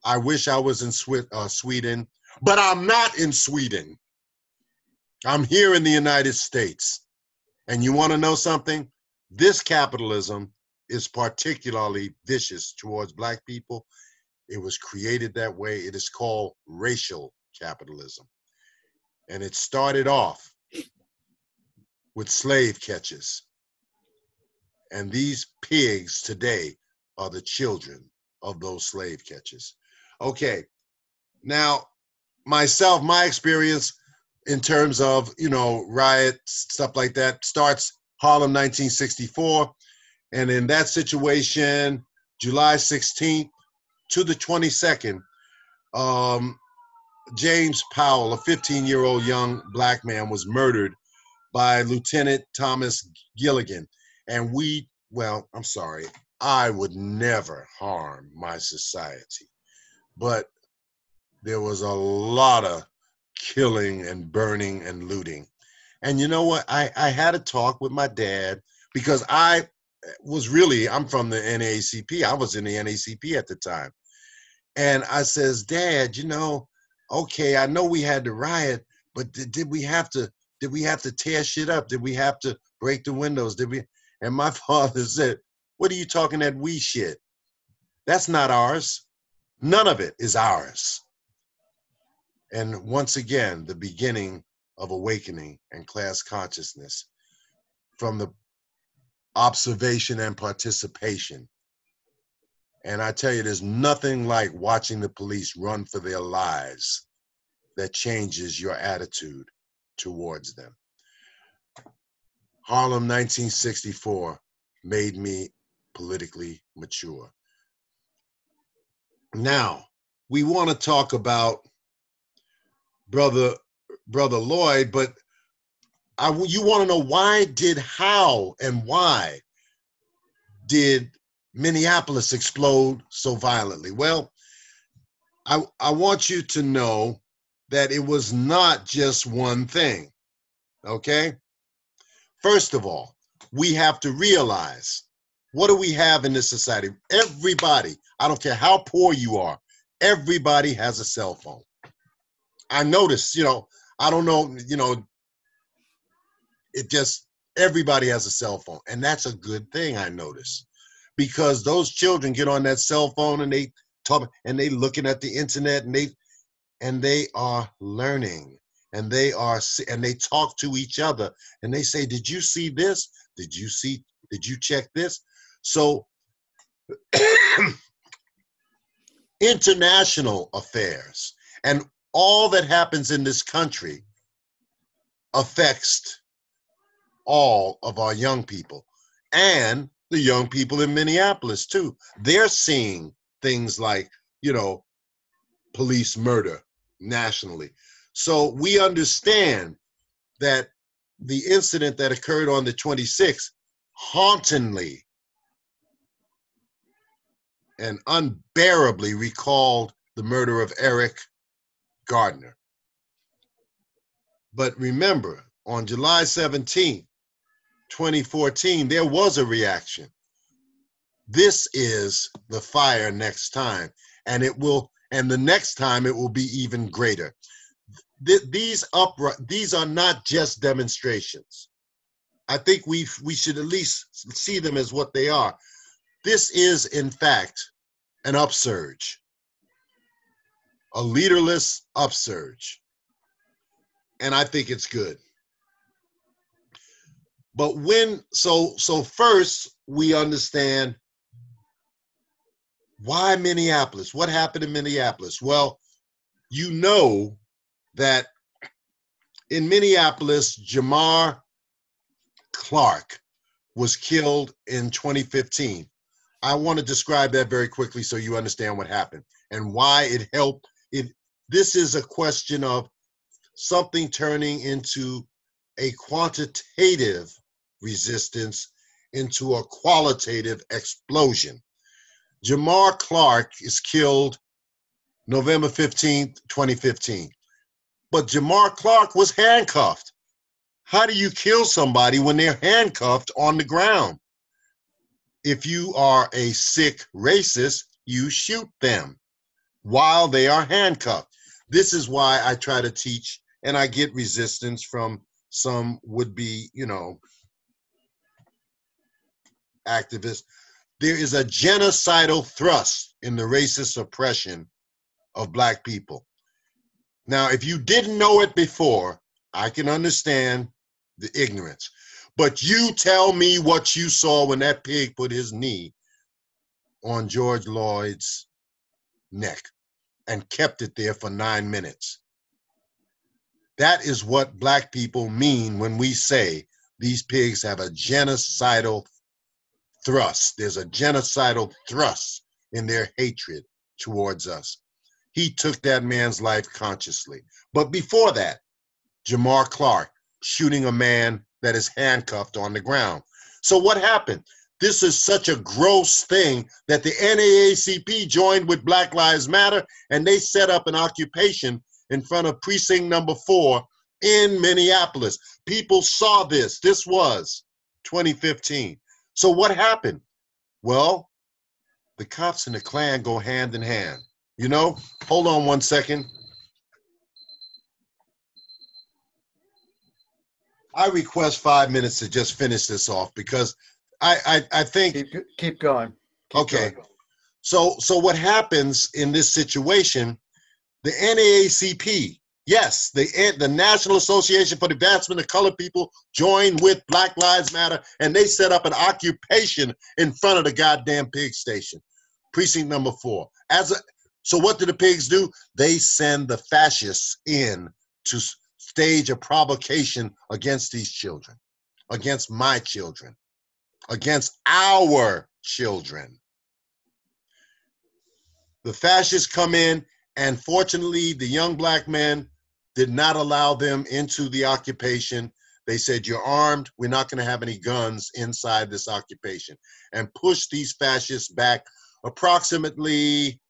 I wish I was in Sweden, but I'm not in Sweden. I'm here in the United States. And you want to know something? This capitalism is particularly vicious towards black people. It was created that way. It is called racial capitalism. And it started off with slave catchers. And these pigs today are the children of those slave catchers. Okay, now myself, my experience in terms of, you know, riots, stuff like that, starts Harlem 1964. And in that situation, July 16th to the 22nd, James Powell, a 15-year-old young black man, was murdered by Lieutenant Thomas Gilligan. And I would never harm my society. But there was a lot of killing and burning and looting. And you know what? I had a talk with my dad because I'm from the NAACP. I was in the NAACP at the time. And I says, "Dad, you know, okay, I know we had to riot, but did we have to tear shit up? Did we have to break the windows? Did we?" And my father said, "What are you talking that we shit? That's not ours. None of it is ours." And once again, the beginning of awakening and class consciousness from the observation and participation. And I tell you, there's nothing like watching the police run for their lives that changes your attitude towards them. Harlem 1964 made me politically mature. Now, we want to talk about Brother Lloyd, but you want to know how and why did Minneapolis explode so violently? Well, I want you to know that it was not just one thing, okay? First of all, we have to realize, what do we have in this society? Everybody, I don't care how poor you are, everybody has a cell phone. I noticed, you know, I don't know, you know, everybody has a cell phone. And that's a good thing, I noticed. Because those children get on that cell phone and they talk and they looking at the internet and they are learning and they talk to each other and they say, "Did you see this? Did you check this?" So international affairs and all that happens in this country affects all of our young people and the young people in Minneapolis too. They're seeing things like, you know, police murder nationally. So we understand that the incident that occurred on the 26th hauntingly and unbearably recalled the murder of Eric Gardner. But remember, on July 17th, 2014, there was a reaction. This is the fire next time, and the next time it will be even greater. These are not just demonstrations. I think we should at least see them as what they are. This is, in fact, an upsurge, a leaderless upsurge. And I think it's good. But so first we understand why Minneapolis? What happened in Minneapolis? Well, you know that in Minneapolis, Jamar Clark was killed in 2015. I want to describe that very quickly so you understand what happened and why it helped. This is a question of something turning into a quantitative resistance into a qualitative explosion. Jamar Clark is killed November 15th, 2015. But Jamar Clark was handcuffed. How do you kill somebody when they're handcuffed on the ground? If you are a sick racist, you shoot them while they are handcuffed. This is why I try to teach, and I get resistance from some would-be, activists. There is a genocidal thrust in the racist oppression of Black people. Now, if you didn't know it before, I can understand the ignorance. But you tell me what you saw when that pig put his knee on George Floyd's neck and kept it there for 9 minutes. That is what Black people mean when we say these pigs have a genocidal thrust. There's a genocidal thrust in their hatred towards us. He took that man's life consciously. But before that, Jamar Clark shooting a man that is handcuffed on the ground. So what happened? This is such a gross thing that the NAACP joined with Black Lives Matter, and they set up an occupation in front of precinct number 4 in Minneapolis. People saw this. This was 2015. So what happened? Well, the cops and the Klan go hand in hand. Hold on one second. I request 5 minutes to just finish this off because I think keep going. Okay. So what happens in this situation? The NAACP, yes, the National Association for the Advancement of Colored People joined with Black Lives Matter, and they set up an occupation in front of the goddamn pig station, precinct number 4. So what do the pigs do? They send the fascists in to stage a provocation against these children, against my children, against our children. The fascists come in, and fortunately, the young Black men did not allow them into the occupation. They said, you're armed, we're not gonna have any guns inside this occupation, and pushed these fascists back approximately,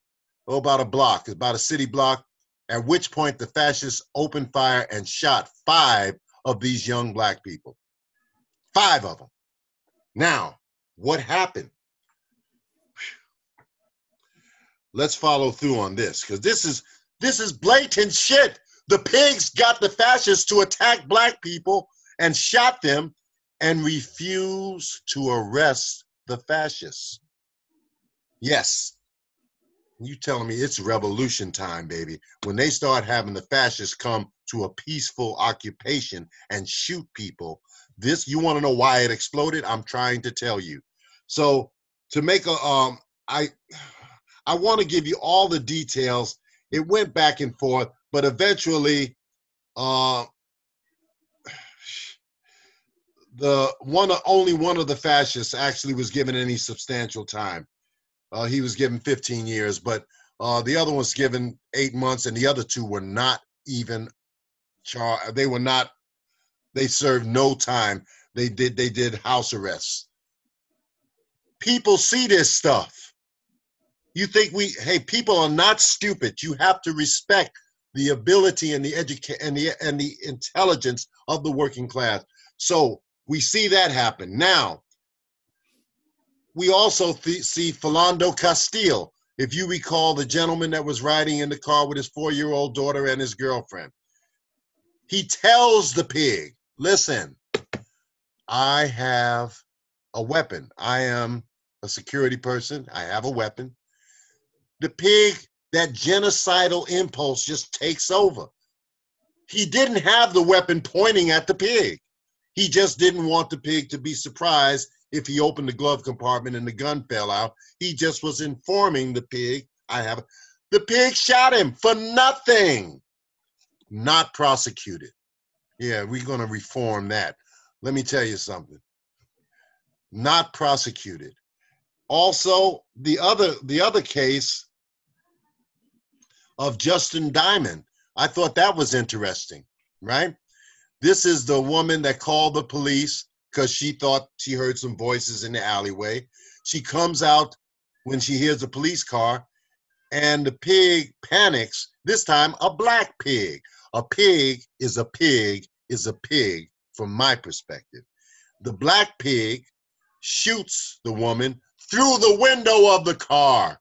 about a block, about a city block, at which point the fascists opened fire and shot 5 of these young Black people. 5 of them. Now, what happened? Let's follow through on this, because this is blatant shit. The pigs got the fascists to attack Black people and shot them and refused to arrest the fascists. Yes. You telling me it's revolution time, baby. When they start having the fascists come to a peaceful occupation and shoot people, you want to know why it exploded? I'm trying to tell you. So to make I want to give you all the details. It went back and forth, but eventually, only one of the fascists actually was given any substantial time. He was given 15 years, but the other one was given 8 months, and the other 2 were not even charged. They served no time. They did house arrests. People see this stuff. You think hey, people are not stupid. You have to respect the ability and the and the intelligence of the working class. So we see that happen. Now, we also see Philando Castile. If you recall, the gentleman that was riding in the car with his 4-year-old daughter and his girlfriend. He tells the pig, listen, I have a weapon. I am a security person. I have a weapon. The pig, that genocidal impulse just takes over. He didn't have the weapon pointing at the pig. He just didn't want the pig to be surprised if he opened the glove compartment and the gun fell out. He just was informing the pig, the pig shot him for nothing. Not prosecuted. Yeah, we're going to reform that. Let me tell you something. Not prosecuted. Also, the other case of Justin Diamond, I thought that was interesting, right? This is the woman that called the police because she thought she heard some voices in the alleyway. She comes out when she hears a police car, and the pig panics, this time a black pig. A pig is a pig is a pig from my perspective. The black pig shoots the woman through the window of the car.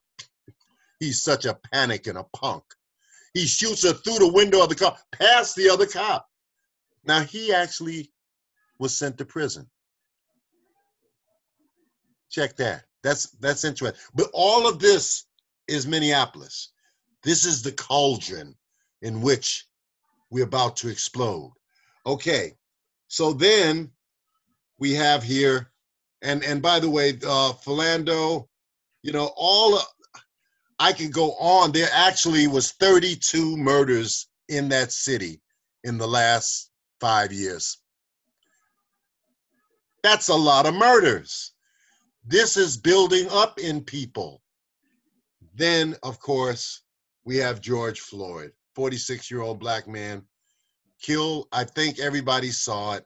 He's such a panic and a punk. He shoots her through the window of the car, past the other cop. Now, he actually was sent to prison. Check that. That's interesting. But all of this is Minneapolis. This is the cauldron in which we're about to explode. Okay, so then we have here, and by the way, Philando, you know, I can go on. There actually was 32 murders in that city in the last 5 years. That's a lot of murders. This is building up in people. Then, of course, we have George Floyd, 46-year-old black man, killed. I think everybody saw it.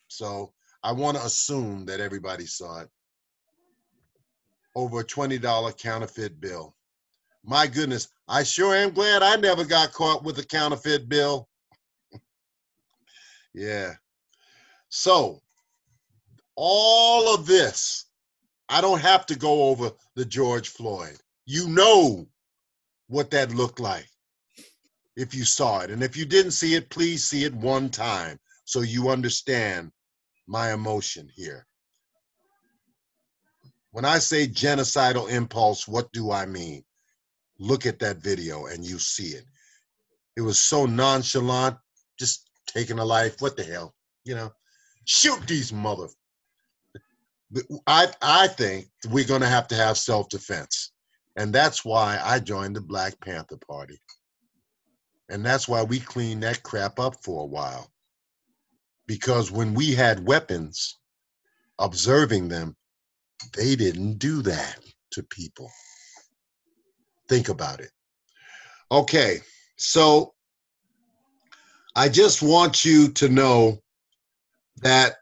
So I want to assume that everybody saw it. Over a $20 counterfeit bill. My goodness, I sure am glad I never got caught with a counterfeit bill. Yeah. So all of this, I don't have to go over the George Floyd. You know what that looked like if you saw it. And if you didn't see it, please see it one time so you understand my emotion here. When I say genocidal impulse, what do I mean? Look at that video and you see it. It was so nonchalant, just taking a life. What the hell? You know, shoot these mother. I think we're going to have self-defense. And that's why I joined the Black Panther Party. And that's why we cleaned that crap up for a while. Because when we had weapons, observing them, they didn't do that to people. Think about it. Okay, so I just want you to know that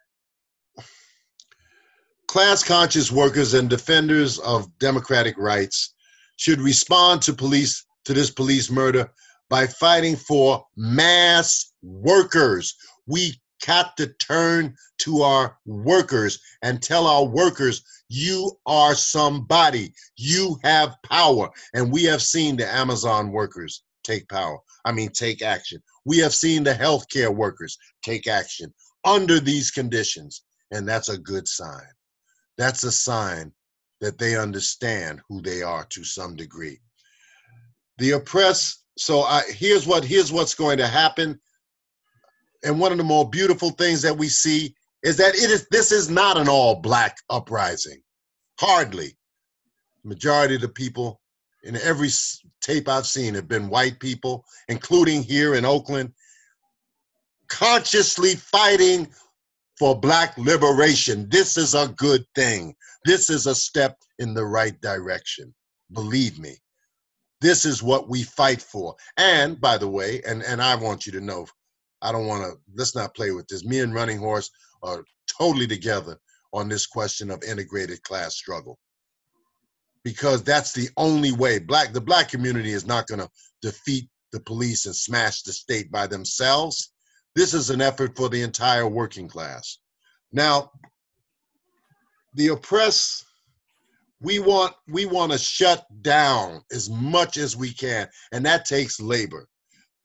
class-conscious workers and defenders of democratic rights should respond to this police murder by fighting for mass workers. We got to turn to our workers and tell our workers, you are somebody. You have power. And we have seen the Amazon workers take action. We have seen the healthcare workers take action under these conditions. And that's a good sign. That's a sign that they understand who they are to some degree. The oppressed, so here's what's going to happen. And one of the more beautiful things that we see is that this is not an all-black uprising. Hardly. The majority of the people in every tape I've seen have been white people, including here in Oakland, consciously fighting for Black liberation. This is a good thing. This is a step in the right direction. Believe me, this is what we fight for. And by the way, and I want you to know, let's not play with this. Me and Runninghorse are totally together on this question of integrated class struggle. because that's the only way. The black community is not going to defeat the police and smash the state by themselves. This is an effort for the entire working class. Now, the oppressed, we want to shut down as much as we can, and that takes labor.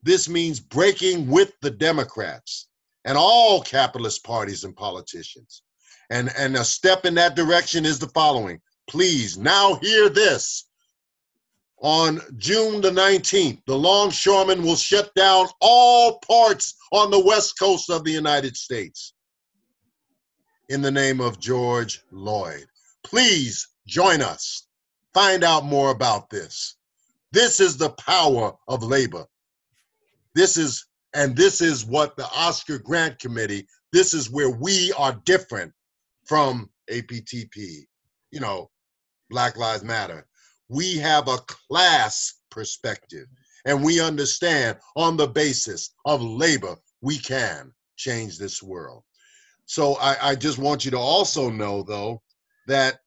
This means breaking with the Democrats and all capitalist parties and politicians. And a step in that direction is the following. Please, now hear this. On June the 19th, the longshoremen will shut down all ports on the west coast of the United States in the name of George Floyd. Please join us. Find out more about this. This is the power of labor. This is what the Oscar Grant Committee, this is where we are different from APTP, you know, Black Lives Matter. We have a class perspective, and we understand on the basis of labor, we can change this world. So I just want you to also know, though, that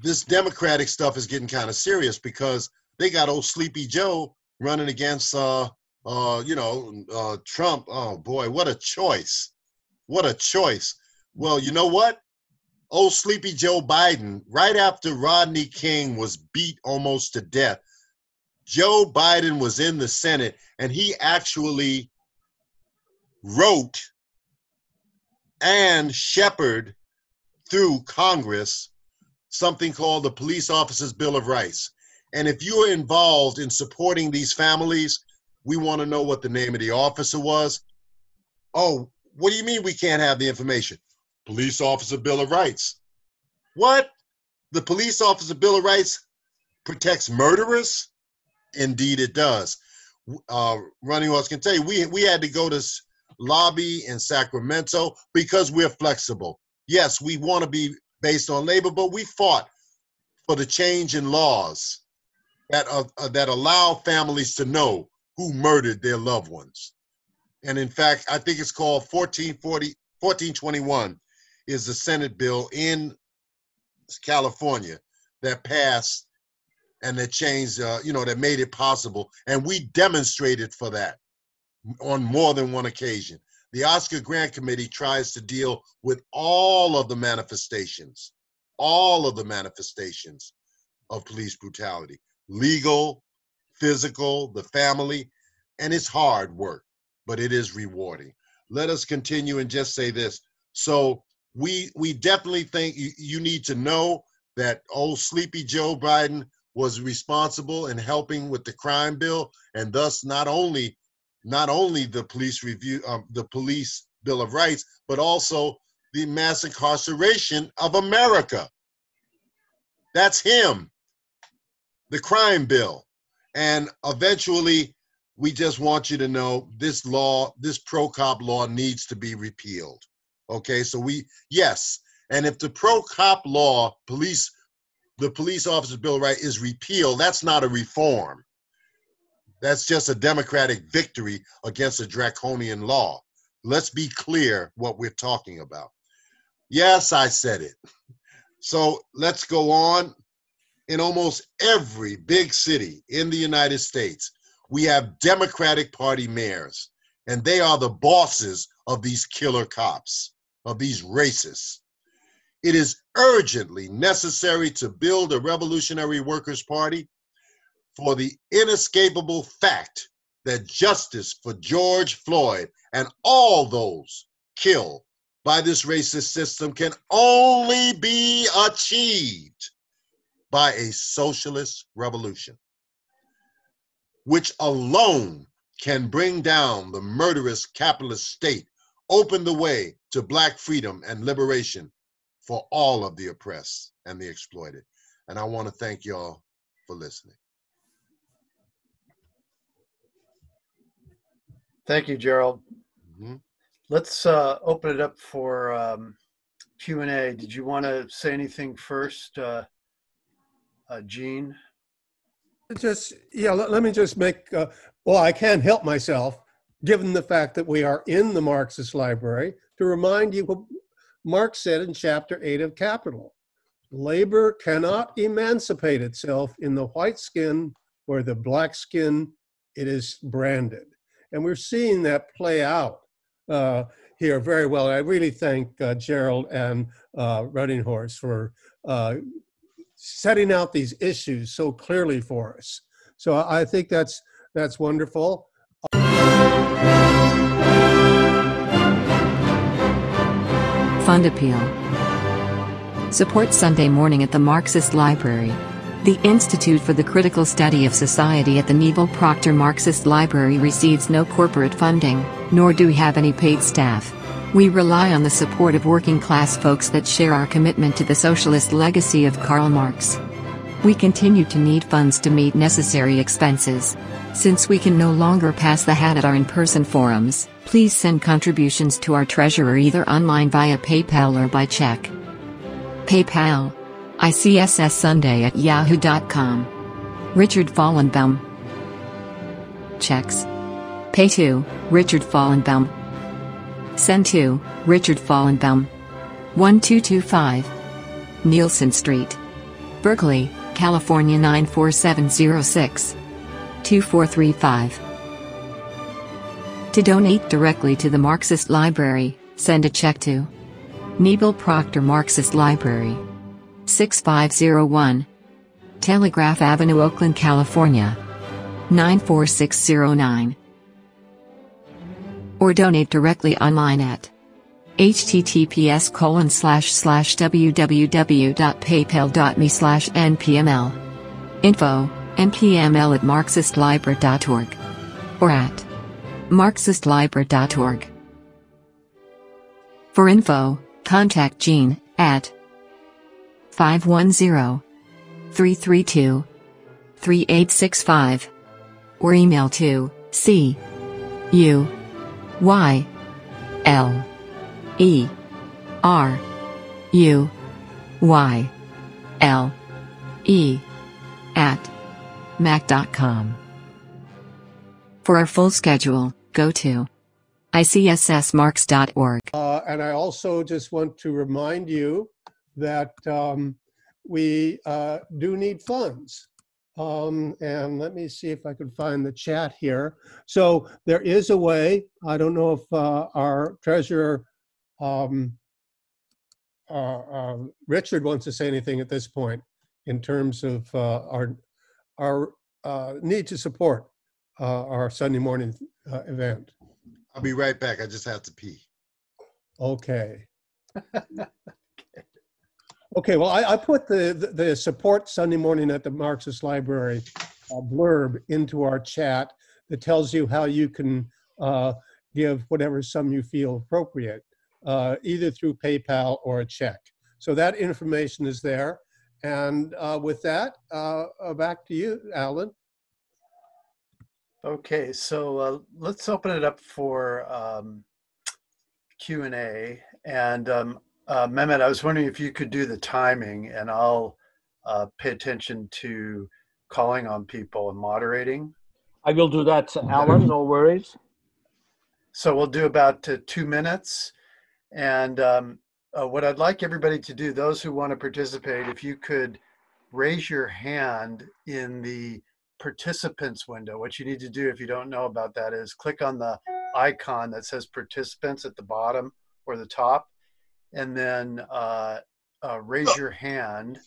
this Democratic stuff is getting kind of serious because they got old Sleepy Joe running against, Trump. Oh boy, what a choice. What a choice. Well, you know what? Old Sleepy Joe Biden, right after Rodney King was beat almost to death, Joe Biden was in the Senate and he actually wrote and shepherded through Congress something called the Police Officers' Bill of Rights. And if you are involved in supporting these families, we want to know what the name of the officer was. Oh, what do you mean we can't have the information? Police Officer Bill of Rights. What? The Police Officer Bill of Rights protects murderers? Indeed it does. Runninghorse can tell you, we had to go to lobby in Sacramento because we're flexible. Yes, we want to be based on labor, but we fought for the change in laws that allow families to know who murdered their loved ones. And in fact, I think it's called 1421 is the Senate bill in California that passed and that changed, that made it possible. And we demonstrated for that on more than one occasion. The Oscar Grant Committee tries to deal with all of the manifestations of police brutality, legal, physical, the family, and it's hard work, but it is rewarding. Let us continue and just say this. So we definitely think you need to know that old Sleepy Joe Biden was responsible in helping with the crime bill, and thus not only the police review, the Police Bill of Rights, but also the mass incarceration of America. That's him, the crime bill. And eventually, we just want you to know this law, this pro-cop law needs to be repealed. Okay, so yes. And if the pro-cop law, the Police Officers Bill of Rights is repealed, that's not a reform. That's just a democratic victory against a draconian law. Let's be clear what we're talking about. Yes, I said it. So let's go on. In almost every big city in the United States, we have Democratic Party mayors, and they are the bosses of these killer cops, of these racists. It is urgently necessary to build a revolutionary workers' party for the inescapable fact that justice for George Floyd and all those killed by this racist system can only be achieved by a socialist revolution, which alone can bring down the murderous capitalist state, open the way to Black freedom and liberation for all of the oppressed and the exploited. And I want to thank y'all for listening. Thank you, Gerald. Mm-hmm. Let's open it up for Q&A. Did you want to say anything first, Gene? Let me just make, I can't help myself, given the fact that we are in the Marxist library, to remind you what Marx said in chapter 8 of Capital. Labor cannot emancipate itself in the white skin or the black skin it is branded. And we're seeing that play out here very well. I really thank Gerald and Runninghorse for setting out these issues so clearly for us. So I think that's wonderful. Fund Appeal. Support Sunday morning at the Marxist Library. The Institute for the Critical Study of Society at the Neville Proctor Marxist Library receives no corporate funding, nor do we have any paid staff. We rely on the support of working class folks that share our commitment to the socialist legacy of Karl Marx. We continue to need funds to meet necessary expenses. Since we can no longer pass the hat at our in-person forums, please send contributions to our treasurer either online via PayPal or by check. PayPal. ICSS Sunday at yahoo.com. Richard Fallenbaum. Checks. Pay to Richard Fallenbaum. Send to Richard Fallenbaum. 1225 Nielsen Street, Berkeley, California 94706. 2435. To donate directly to the Marxist Library, send a check to Neville Proctor Marxist Library, 6501 Telegraph Avenue, Oakland, California 94609. Or donate directly online at https://www.paypal.me/npml. Info, npml@marxistlibra.org. Or at marxistlibra.org. For info, contact Jean at 510-332-3865 or email to cuyleruyle@mac.com. For our full schedule, go to ICSSmarx.org. And I also just want to remind you that we do need funds. And let me see if I can find the chat here. So there is a way. I don't know if our treasurer, Richard, wants to say anything at this point in terms of our need to support our Sunday morning event. I'll be right back. I just have to pee. Okay. Okay, well, I put the support Sunday morning at the Marxist Library blurb into our chat that tells you how you can give whatever sum you feel appropriate, either through PayPal or a check. So that information is there. And with that, back to you, Alan. Okay, so let's open it up for Q&A. And Mehmet, I was wondering if you could do the timing, and I'll pay attention to calling on people and moderating. I will do that, Alan, no worries. So we'll do about 2 minutes. And what I'd like everybody to do, those who want to participate, if you could raise your hand in the participants window. What you need to do, if you don't know about that, is click on the icon that says participants at the bottom or the top, and then raise your hand,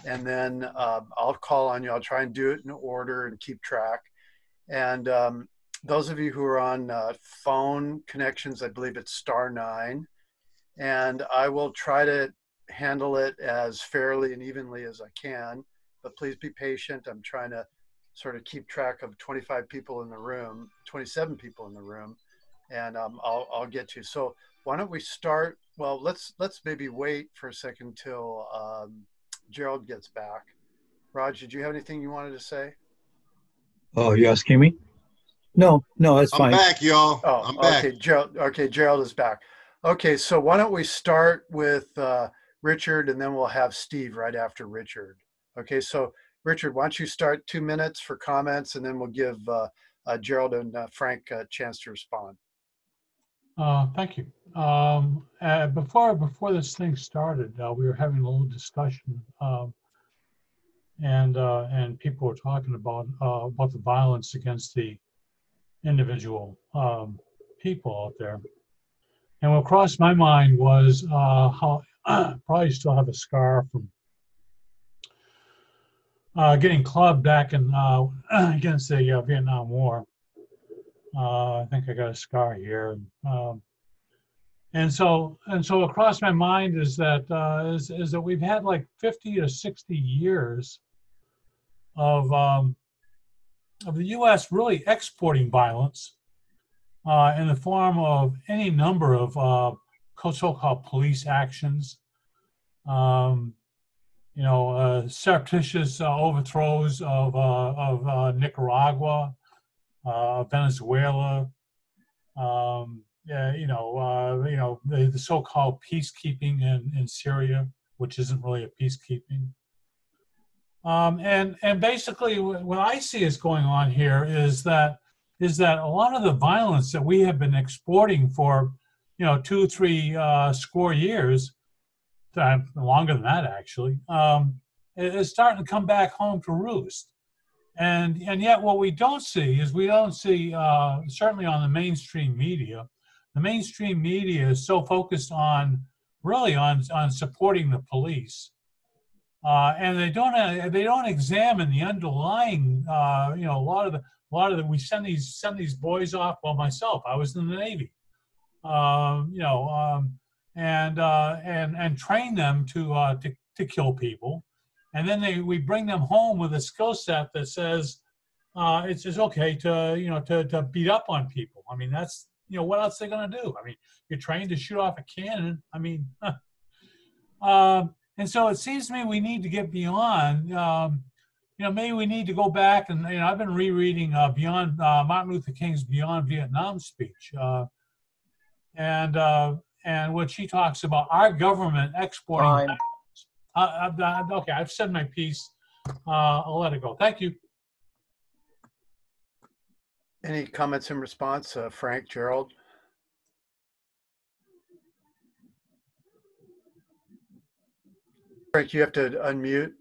and then I'll call on you. I'll try and do it in order and keep track. And those of you who are on phone connections, I believe it's *9, and I will try to handle it as fairly and evenly as I can, but please be patient. I'm trying to sort of keep track of 25 people in the room, 27 people in the room, and I'll get to. So why don't we start? Well, let's maybe wait for a second till Gerald gets back. Raj, did you have anything you wanted to say? Oh, you asking me? No, it's fine. I'm back, y'all. Oh, I'm back. okay, Gerald. Okay, Gerald is back. Okay, so why don't we start with Richard, and then we'll have Steve right after Richard. Okay, so Richard, why don't you start 2 minutes for comments, and then we'll give Gerald and Frank a chance to respond. Thank you. Before this thing started, we were having a little discussion, and people were talking about the violence against the individual people out there. And what crossed my mind was how probably still have a scar from getting clubbed back in against the Vietnam War. I think I got a scar here. And so what crossed my mind is that is that we've had like 50 to 60 years of the U.S. really exporting violence in the form of any number of so-called police actions, surreptitious overthrows of Nicaragua, Venezuela, the so-called peacekeeping in Syria, which isn't really a peacekeeping. And basically what I see is going on here is that a lot of the violence that we have been exporting for 2, 3 score years, longer than that actually, is starting to come back home to roost. And yet what we don't see is certainly on the mainstream media, the mainstream media is so focused on supporting the police, and they don't examine the underlying a lot of the we send these boys off. Well, myself, I was in the Navy, and train them to kill people. And then we bring them home with a skill set that says it's okay to beat up on people. I mean, that's what else are they going to do? I mean, you're trained to shoot off a cannon. I mean, and so it seems to me we need to get beyond. Maybe we need to go back and I've been rereading Beyond Martin Luther King's Beyond Vietnam speech, and what she talks about our government exporting. Okay, I've said my piece. I'll let it go. Thank you. Any comments in response, Frank, Gerald? Frank, you have to unmute.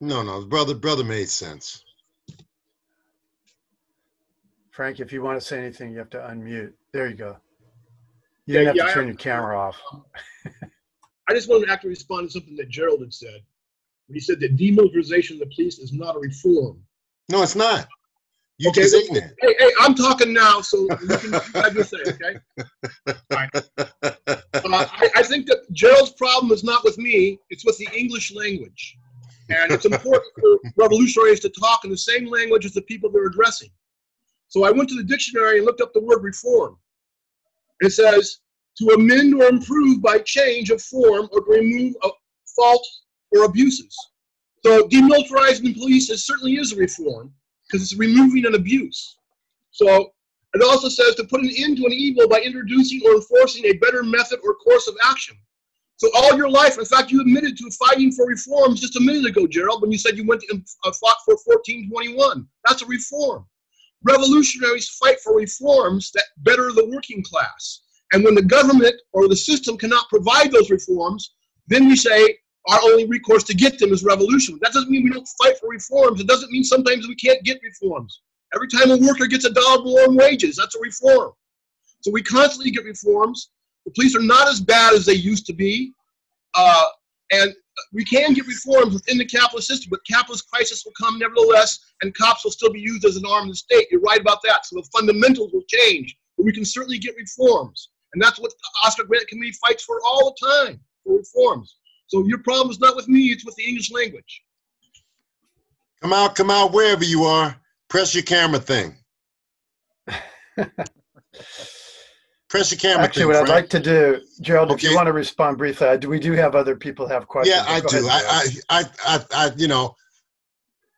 No, brother made sense. Frank, if you want to say anything, you have to unmute. There you go. You didn't have to turn your camera off. I just wanted to actually respond to something that Gerald had said. When he said that demilitarization of the police is not a reform. No, it's not. You okay, just saying that. Hey, I'm talking now, so you can have your say, okay? All right. I think that Gerald's problem is not with me, it's with the English language. And it's important for revolutionaries to talk in the same language as the people they're addressing. So I went to the dictionary and looked up the word reform. It says, to amend or improve by change of form or to remove a fault or abuses. So demilitarizing the police certainly is a reform because it's removing an abuse. So it also says to put an end to an evil by introducing or enforcing a better method or course of action. So all your life, in fact, you admitted to fighting for reforms just a minute ago, Gerald, when you said you went and fought for 1421. That's a reform. Revolutionaries fight for reforms that better the working class. And when the government or the system cannot provide those reforms, then we say our only recourse to get them is revolution. That doesn't mean we don't fight for reforms. It doesn't mean sometimes we can't get reforms. Every time a worker gets $1 more in wages, that's a reform. So we constantly get reforms. The police are not as bad as they used to be. And we can get reforms within the capitalist system, but capitalist crisis will come nevertheless, and cops will still be used as an arm of the state. You're right about that. So the fundamentals will change, but we can certainly get reforms. And that's what the Oscar Grant Committee fights for all the time, for reforms. So your problem is not with me, it's with the English language. Come out wherever you are. Press your camera thing. Press your camera. Actually, what I'd like to do, Gerald, if you want to respond briefly, we do have other people have questions. Yeah, I do. I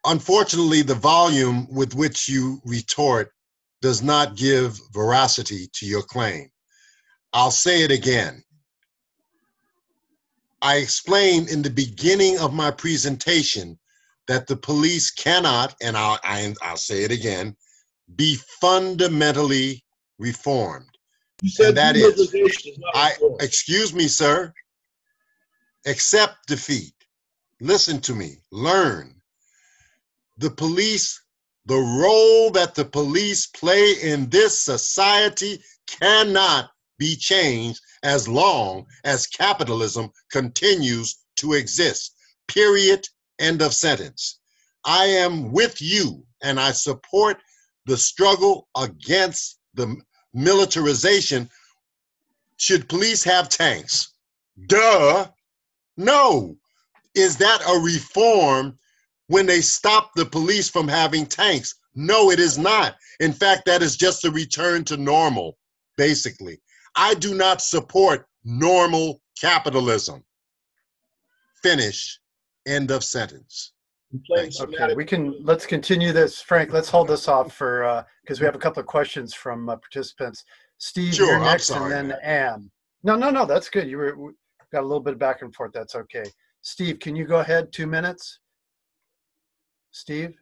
unfortunately, the volume with which you retort does not give veracity to your claim. I'll say it again. I explained in the beginning of my presentation that the police cannot, and I'll say it again, be fundamentally reformed. You said And that is, demilitarization is not reform. excuse me, sir, accept defeat. Listen to me, learn. The police, the role that the police play in this society cannot be changed as long as capitalism continues to exist. Period. End of sentence. I am with you and I support the struggle against the militarization. Should police have tanks? Duh. No. Is that a reform when they stop the police from having tanks? No, it is not. In fact, that is just a return to normal, basically. I do not support normal capitalism. Finish. End of sentence. Okay, let's continue this. Frank, let's hold this off for, because we have a couple of questions from participants. Steve, Sure, you're I'm next, sorry, and then man. Ann. No, that's good. We got a little bit back and forth. That's okay. Steve, can you go ahead? 2 minutes. Steve?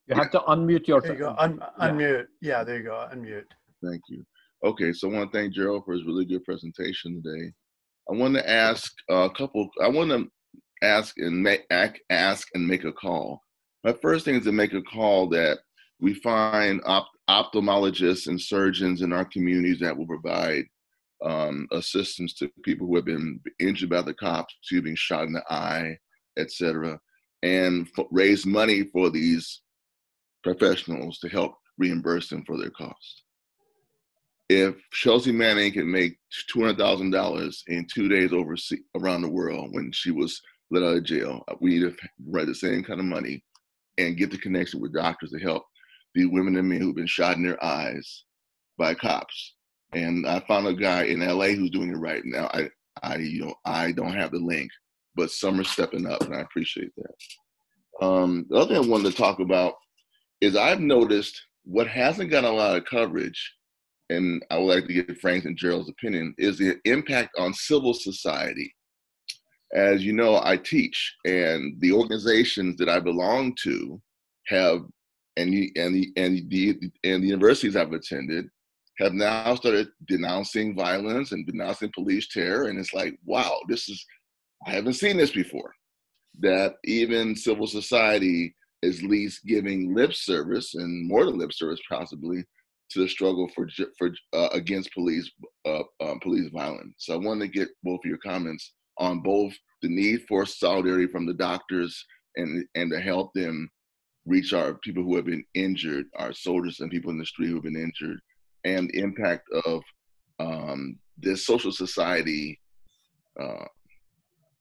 You have to unmute yourself. There you go. Unmute. Yeah, there you go. Unmute. Thank you. Okay, so I want to thank Gerald for his really good presentation today. I want to ask a couple. I want to ask and make a call. My first thing is to make a call that we find ophthalmologists and surgeons in our communities that will provide assistance to people who have been injured by the cops, to being shot in the eye, etc., and raise money for these professionals to help reimburse them for their costs. If Chelsea Manning can make $200,000 in 2 days around the world when she was let out of jail, we need to write the same kind of money and get the connection with doctors to help the women and men who've been shot in their eyes by cops. And I found a guy in LA who's doing it right now. I don't have the link, but some are stepping up, and I appreciate that. The other thing I wanted to talk about is I've noticed what hasn't gotten a lot of coverage, and I would like to get Frank's and Gerald's opinion, is the impact on civil society. As you know, I teach, and the organizations that I belong to have, and the universities I've attended, have now started denouncing violence and denouncing police terror, and it's like, wow, I haven't seen this before. That even civil society is at least giving lip service, and more than lip service possibly, to the struggle for against police violence. So I wanted to get both of your comments on both the need for solidarity from the doctors and to help them reach our people who have been injured, our soldiers and people in the street who have been injured, and the impact of this social society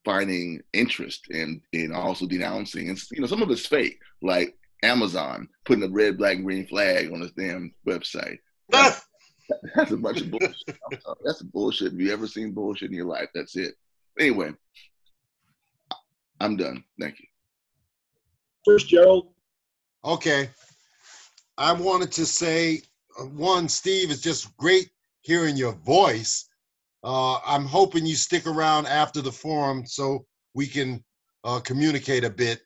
finding interest in also denouncing. And some of it's fake, like Amazon putting a red, black, and green flag on its damn website. That's a bunch of bullshit. That's bullshit. Have you ever seen bullshit in your life? That's it. Anyway, I'm done. Thank you. First, Gerald. Okay. I wanted to say, one, Steve, it's just great hearing your voice. I'm hoping you stick around after the forum so we can communicate a bit.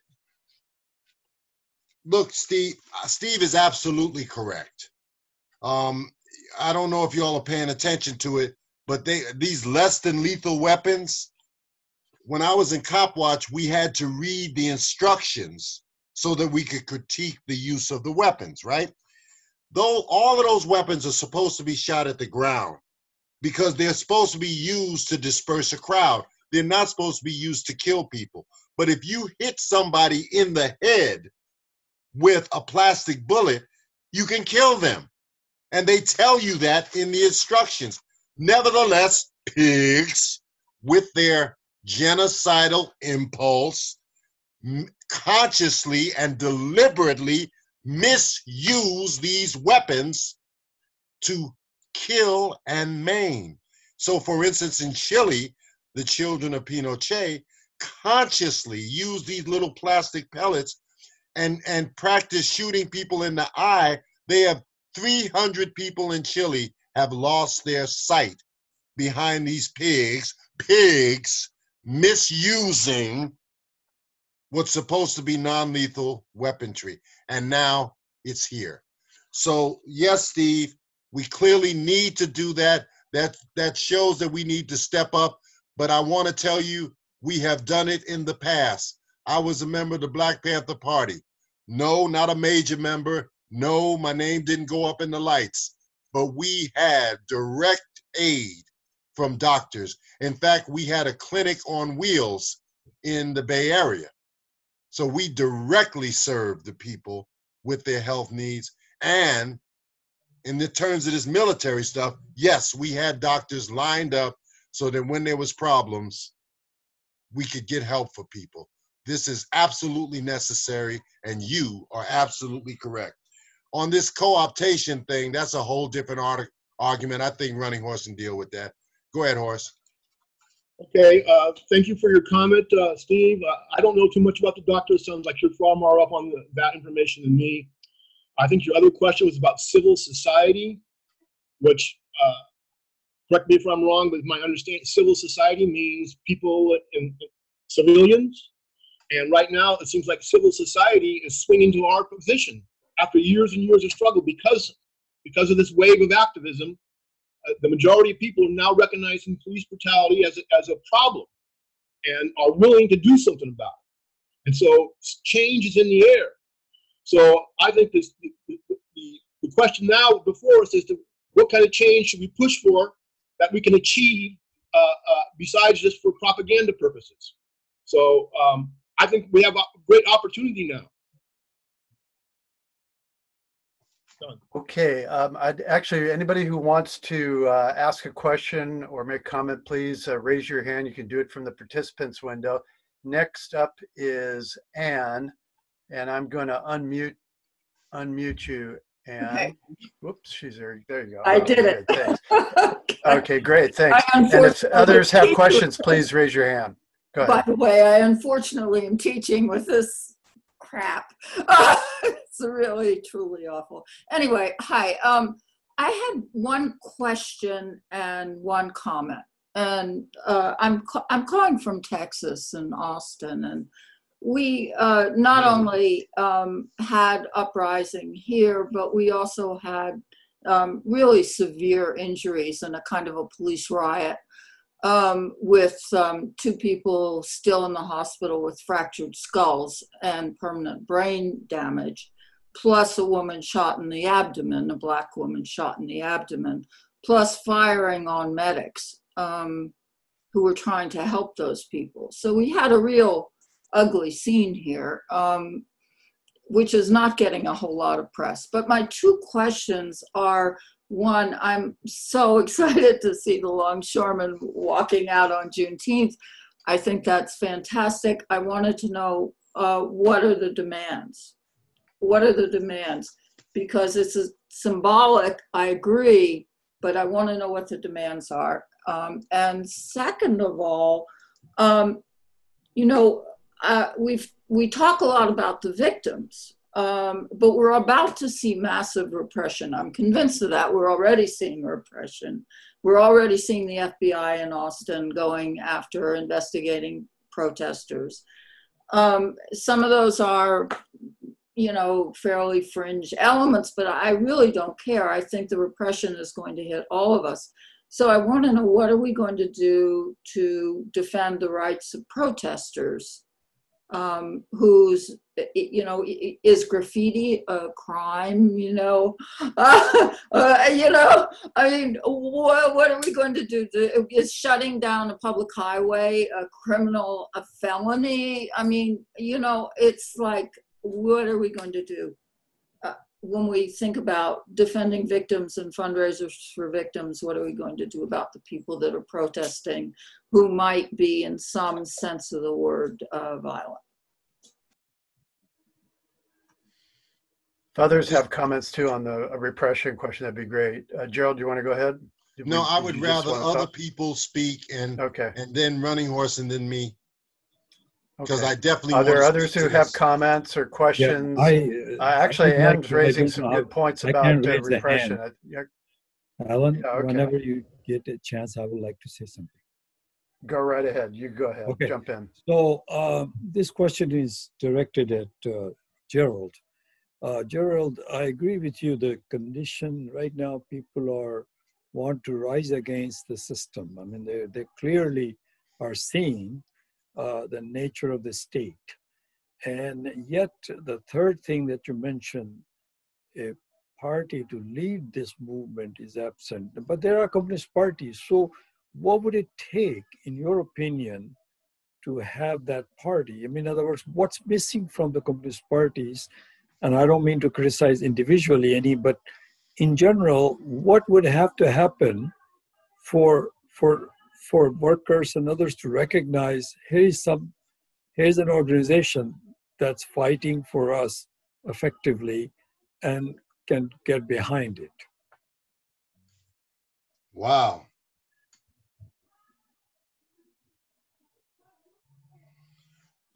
Look, Steve is absolutely correct. I don't know if you all are paying attention to it, but these less than lethal weapons, when I was in Cop Watch, we had to read the instructions so that we could critique the use of the weapons, right? Though all of those weapons are supposed to be shot at the ground because they're supposed to be used to disperse a crowd. They're not supposed to be used to kill people. But if you hit somebody in the head with a plastic bullet, you can kill them. And they tell you that in the instructions. Nevertheless, pigs, with their genocidal impulse, consciously and deliberately misuse these weapons to kill and maim. So, for instance, in Chile, the children of Pinochet consciously used these little plastic pellets and practice shooting people in the eye. They have 300 people in Chile have lost their sight behind these pigs misusing what's supposed to be non-lethal weaponry. And now it's here. So yes, Steve, We clearly need to do that. That shows that we need to step up. But I want to tell you, we have done it in the past. I was a member of the Black Panther Party. No, not a major member. No, my name didn't go up in the lights. But we had direct aid from doctors. In fact, we had a clinic on wheels in the Bay Area. So we directly served the people with their health needs. And in the terms of this military stuff, yes, we had doctors lined up so that when there was problems, we could get help for people. This is absolutely necessary, and you are absolutely correct. On this co-optation thing, that's a whole different argument. I think Runninghorse can deal with that. Go ahead, Horse. Okay, thank you for your comment, Steve. I don't know too much about the doctor. It sounds like you're far more up on that information than me. I think your other question was about civil society, which, correct me if I'm wrong, but my understanding, civil society means people and civilians. And right now, it seems like civil society is swinging to our position after years and years of struggle because of this wave of activism. The majority of people are now recognizing police brutality as a problem and are willing to do something about it. And so change is in the air. So I think the question now before us is what kind of change should we push for that we can achieve besides just for propaganda purposes. So I think we have a great opportunity now. Done. Okay, I'd actually, anybody who wants to ask a question or make a comment, please raise your hand. You can do it from the participants window. Next up is Anne, and I'm going to unmute you, Anne. Okay. Whoops, she's there. There you go. I did it. Thanks. Okay, great, thanks. And if others have questions, please raise your hand. Go ahead. By the way, I unfortunately am teaching with this crap. It's really, truly awful. Anyway, hi. I had one question and one comment. And I'm calling from Texas and Austin. And we not only had uprising here, but we also had really severe injuries and a kind of a police riot with 2 people still in the hospital with fractured skulls and permanent brain damage, plus a woman shot in the abdomen, a Black woman shot in the abdomen, plus firing on medics who were trying to help those people. So we had a real ugly scene here, which is not getting a whole lot of press. But my 2 questions are, one, I'm so excited to see the longshoremen walking out on Juneteenth. I think that's fantastic. I wanted to know what are the demands? What are the demands? Because it's symbolic, I agree, but I want to know what the demands are. And second of all, you know, we talk a lot about the victims, but we're about to see massive repression. I'm convinced of that. We're already seeing repression. We're already seeing the FBI in Austin going after investigating protesters. Some of those are, you know, fairly fringe elements, but I really don't care. I think the repression is going to hit all of us. So I want to know, what are we going to do to defend the rights of protesters? Who's, you know, is graffiti a crime, you know? You know, I mean, what are we going to do? Is shutting down a public highway a felony? I mean, you know, it's like, what are we going to do? When we think about defending victims and fundraisers for victims, what are we going to do about the people that are protesting who might be, in some sense of the word, violent? If others have comments too on the repression question, that'd be great. Gerald, do you want to go ahead? No, I would rather other people speak and then Runninghorse and then me. Because I definitely are there others who have comments or questions? Yeah, actually, Anne's raising some good points about repression. Alan, whenever you get a chance, I would like to say something. Go right ahead. You go ahead. Okay. Jump in. So this question is directed at Gerald. Gerald, I agree with you. The condition right now, people want to rise against the system. I mean, they clearly are seeing the nature of the state. And yet, the third thing that you mentioned, a party to lead this movement is absent. But there are communist parties. So what would it take, in your opinion, to have that party? I mean, in other words, what's missing from the communist parties? And I don't mean to criticize individually any, but in general, what would have to happen for workers and others to recognize here's an organization that's fighting for us effectively and can get behind it? Wow.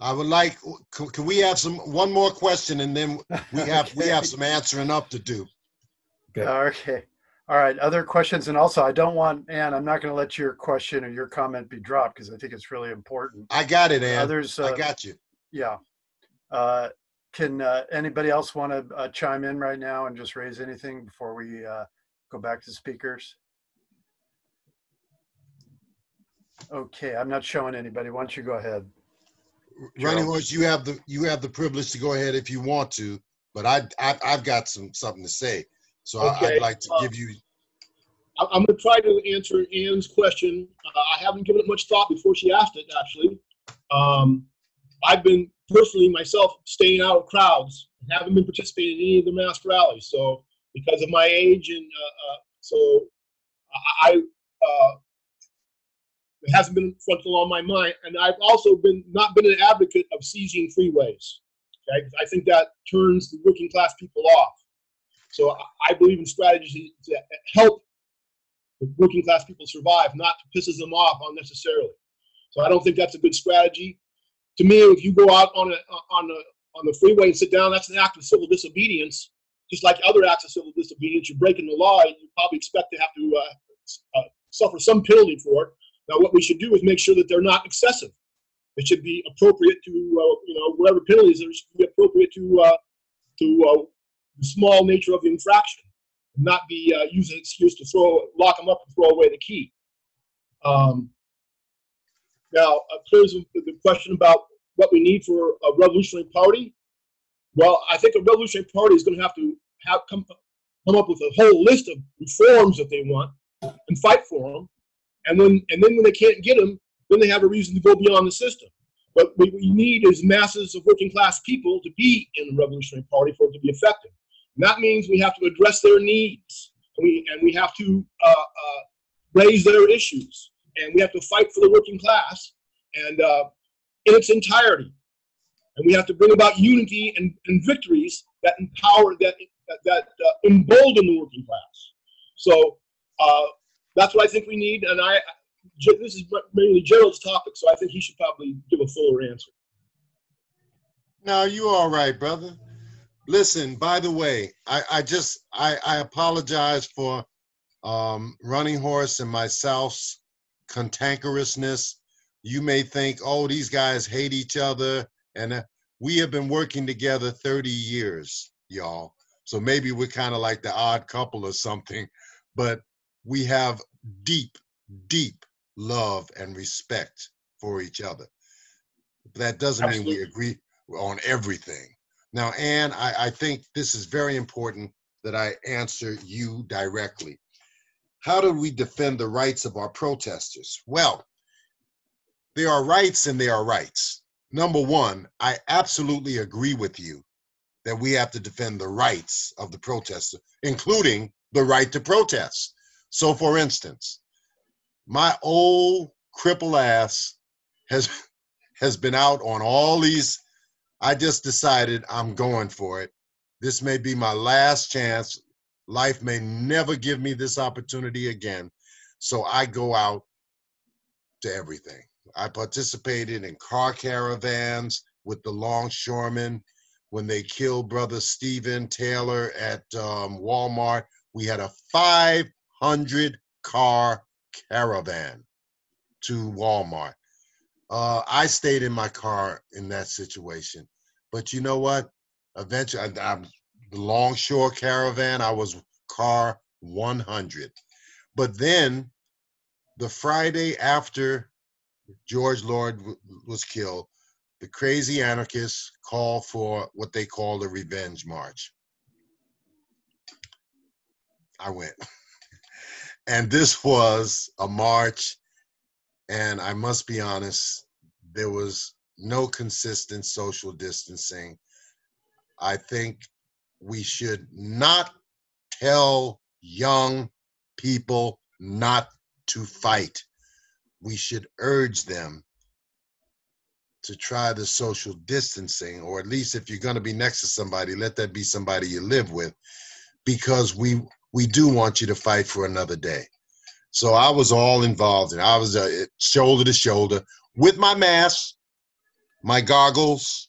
I would like, can we have one more question, and then we have some answering up to do. Okay. All right. Other questions? And also, I don't want, Ann, I'm not going to let your question or your comment be dropped because I think it's really important. I got it, Ann. Others, I got you. Yeah. Can anybody else want to chime in right now and just raise anything before we go back to speakers? Okay. I'm not showing anybody. Why don't you go ahead? Runninghorse, you have the privilege to go ahead if you want to, but I've got something to say, so okay. I'd like to give you. I'm going to try to answer Ann's question. I haven't given it much thought before she asked it. Actually, I've been personally myself staying out of crowds, haven't been participating in any of the mass rallies. So because of my age, and it hasn't been frontal on my mind, and I've also not been an advocate of seizing freeways. Okay, I think that turns the working class people off. So I believe in strategies to help the working class people survive, not to piss them off unnecessarily. So I don't think that's a good strategy. To me, if you go out on the freeway and sit down, that's an act of civil disobedience. Just like other acts of civil disobedience, you're breaking the law, and you probably expect to have to suffer some penalty for it. Now, what we should do is make sure that they're not excessive. It should be appropriate to, whatever penalties there should be appropriate to the small nature of the infraction, and not be used as an excuse to lock them up and throw away the key. Now, in terms of the question about what we need for a revolutionary party, well, I think a revolutionary party is going to have to come up with a whole list of reforms that they want and fight for them. And then when they can't get them, then they have a reason to go beyond the system. But what we need is masses of working class people to be in the Revolutionary Party for it to be effective. And that means we have to address their needs, and we have to raise their issues, and we have to fight for the working class and in its entirety. And we have to bring about unity and victories that empower, that embolden the working class. So that's what I think we need, and this is mainly Gerald's topic, so I think he should probably give a fuller answer. No, you're all right, brother. Listen, by the way, I apologize for Runninghorse and myself's cantankerousness. You may think, oh, these guys hate each other, and we have been working together 30 years, y'all. So maybe we're kind of like the odd couple or something, but we have deep, deep love and respect for each other. That doesn't mean we agree on everything. Now, Ann, I think this is very important that I answer you directly. How do we defend the rights of our protesters? Well, there are rights and there are rights. Number one, I absolutely agree with you that we have to defend the rights of the protester, including the right to protest. So, for instance, my old cripple ass has been out on all these. I just decided I'm going for it. This may be my last chance. Life may never give me this opportunity again. So I go out to everything. I participated in car caravans with the longshoremen when they killed brother Stephen Taylor at Walmart. We had a 500-car caravan to Walmart. I stayed in my car in that situation. But you know what? Eventually, the Longshore Caravan, I was car 100. But then the Friday after George Floyd was killed, the crazy anarchists called for what they called a revenge march. I went. And this was a march, and I must be honest, there was no consistent social distancing. I think we should not tell young people not to fight. We should urge them to try the social distancing, or at least if you're going to be next to somebody, let that be somebody you live with, because we do want you to fight for another day. So I was all involved, and I was shoulder to shoulder with my mask, my goggles,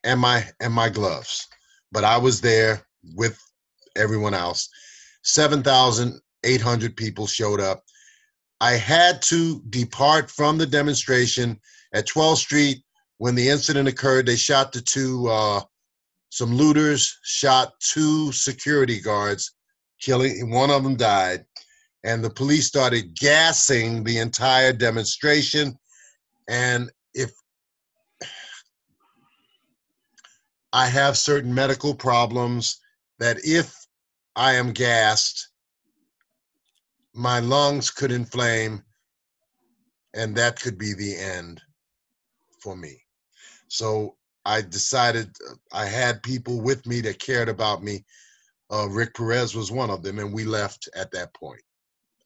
and my gloves. But I was there with everyone else. 7,800 people showed up. I had to depart from the demonstration at 12th Street when the incident occurred. They shot some looters shot 2 security guards, killing, one of them died. And the police started gassing the entire demonstration. And if I have certain medical problems, that if I am gassed, my lungs could inflame, and that could be the end for me. So I decided, I had people with me that cared about me. Rick Perez was one of them, and we left at that point.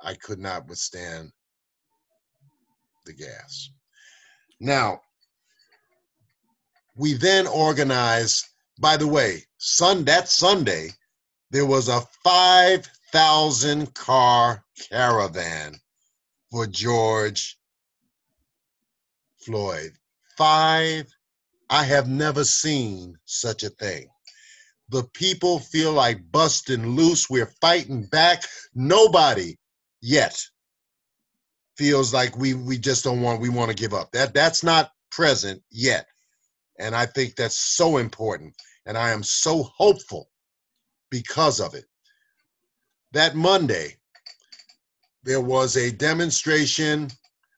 I could not withstand the gas. Now, we then organized, by the way, that Sunday, there was a 5,000 car caravan for George Floyd. I have never seen such a thing. The people feel like busting loose. We're fighting back. Nobody yet feels like we just don't want, we want to give up. That's not present yet. And I think that's so important. And I am so hopeful because of it. That Monday, there was a demonstration.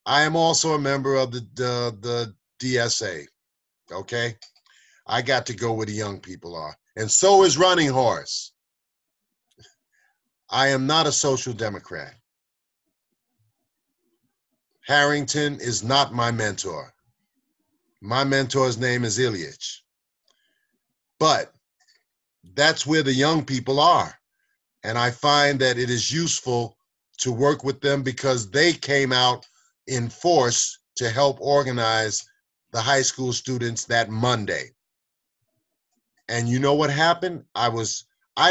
I am also a member of the DSA, okay? I got to go where the young people are. And so is Runninghorse. I am not a social democrat. Harrington is not my mentor. My mentor's name is Ilyich. But that's where the young people are. And I find that it is useful to work with them because they came out in force to help organize the high school students that Monday. And you know what happened? I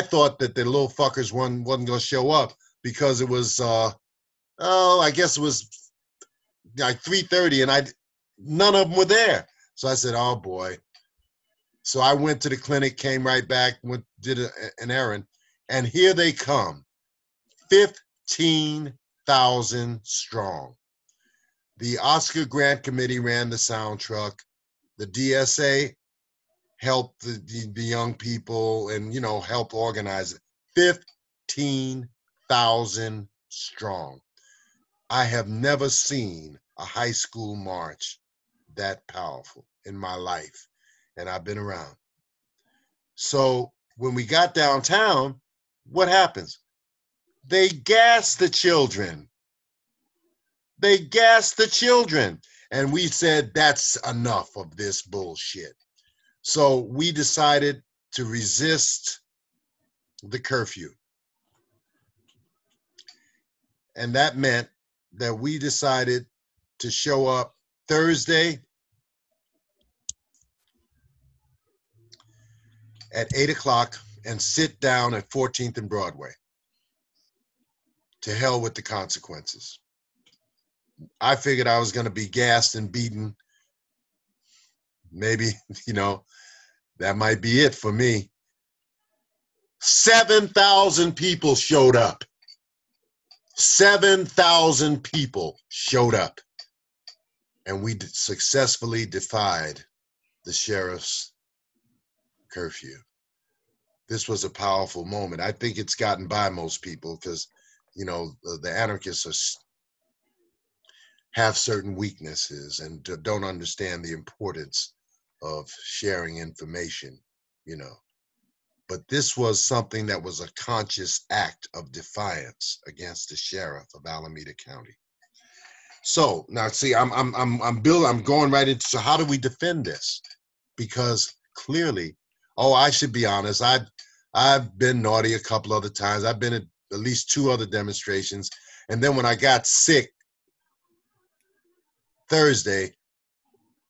thought that the little fuckers wasn't going to show up because it was, I guess it was like 3:30 and none of them were there. So I said, oh boy. So I went to the clinic, came right back, did an errand, and here they come, 15,000 strong. The Oscar Grant Committee ran the sound truck. The DSA helped the young people and, helped organize it. 15,000 strong. I have never seen a high school march that powerful in my life, and I've been around. So when we got downtown, what happens? They gas the children. They gas the children. And we said, that's enough of this bullshit. So we decided to resist the curfew. And that meant that we decided to show up Thursday at 8 o'clock and sit down at 14th and Broadway. To hell with the consequences. I figured I was going to be gassed and beaten. Maybe, that might be it for me. 7,000 people showed up. 7,000 people showed up. And we successfully defied the sheriff's curfew. this was a powerful moment. I think it's gotten by most people because, you know, the anarchists have certain weaknesses and don't understand the importance of sharing information, you know. But this was something that was a conscious act of defiance against the sheriff of Alameda County. So now, see, I'm going right into. So how do we defend this? Because clearly, I should be honest. I've been naughty a couple other times. I've been at least 2 other demonstrations, and then when I got sick Thursday,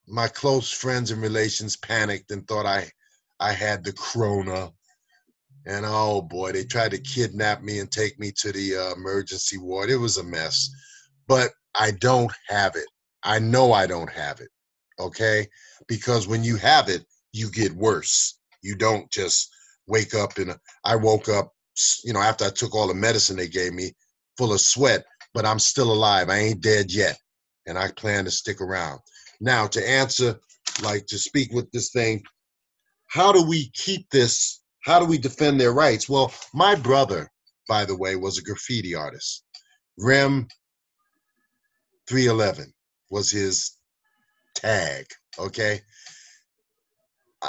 my close friends and relations panicked and thought I had the corona. And oh boy, they tried to kidnap me and take me to the emergency ward. It was a mess. But I don't have it. I know I don't have it, okay? Because when you have it, you get worse. You don't just wake up I woke up, you know, after I took all the medicine they gave me, full of sweat, but I'm still alive. I ain't dead yet. And I plan to stick around. Now, to answer, like to speak with this thing, how do we keep this? How do we defend their rights? Well, my brother, by the way, was a graffiti artist. Rem 311 was his tag, okay?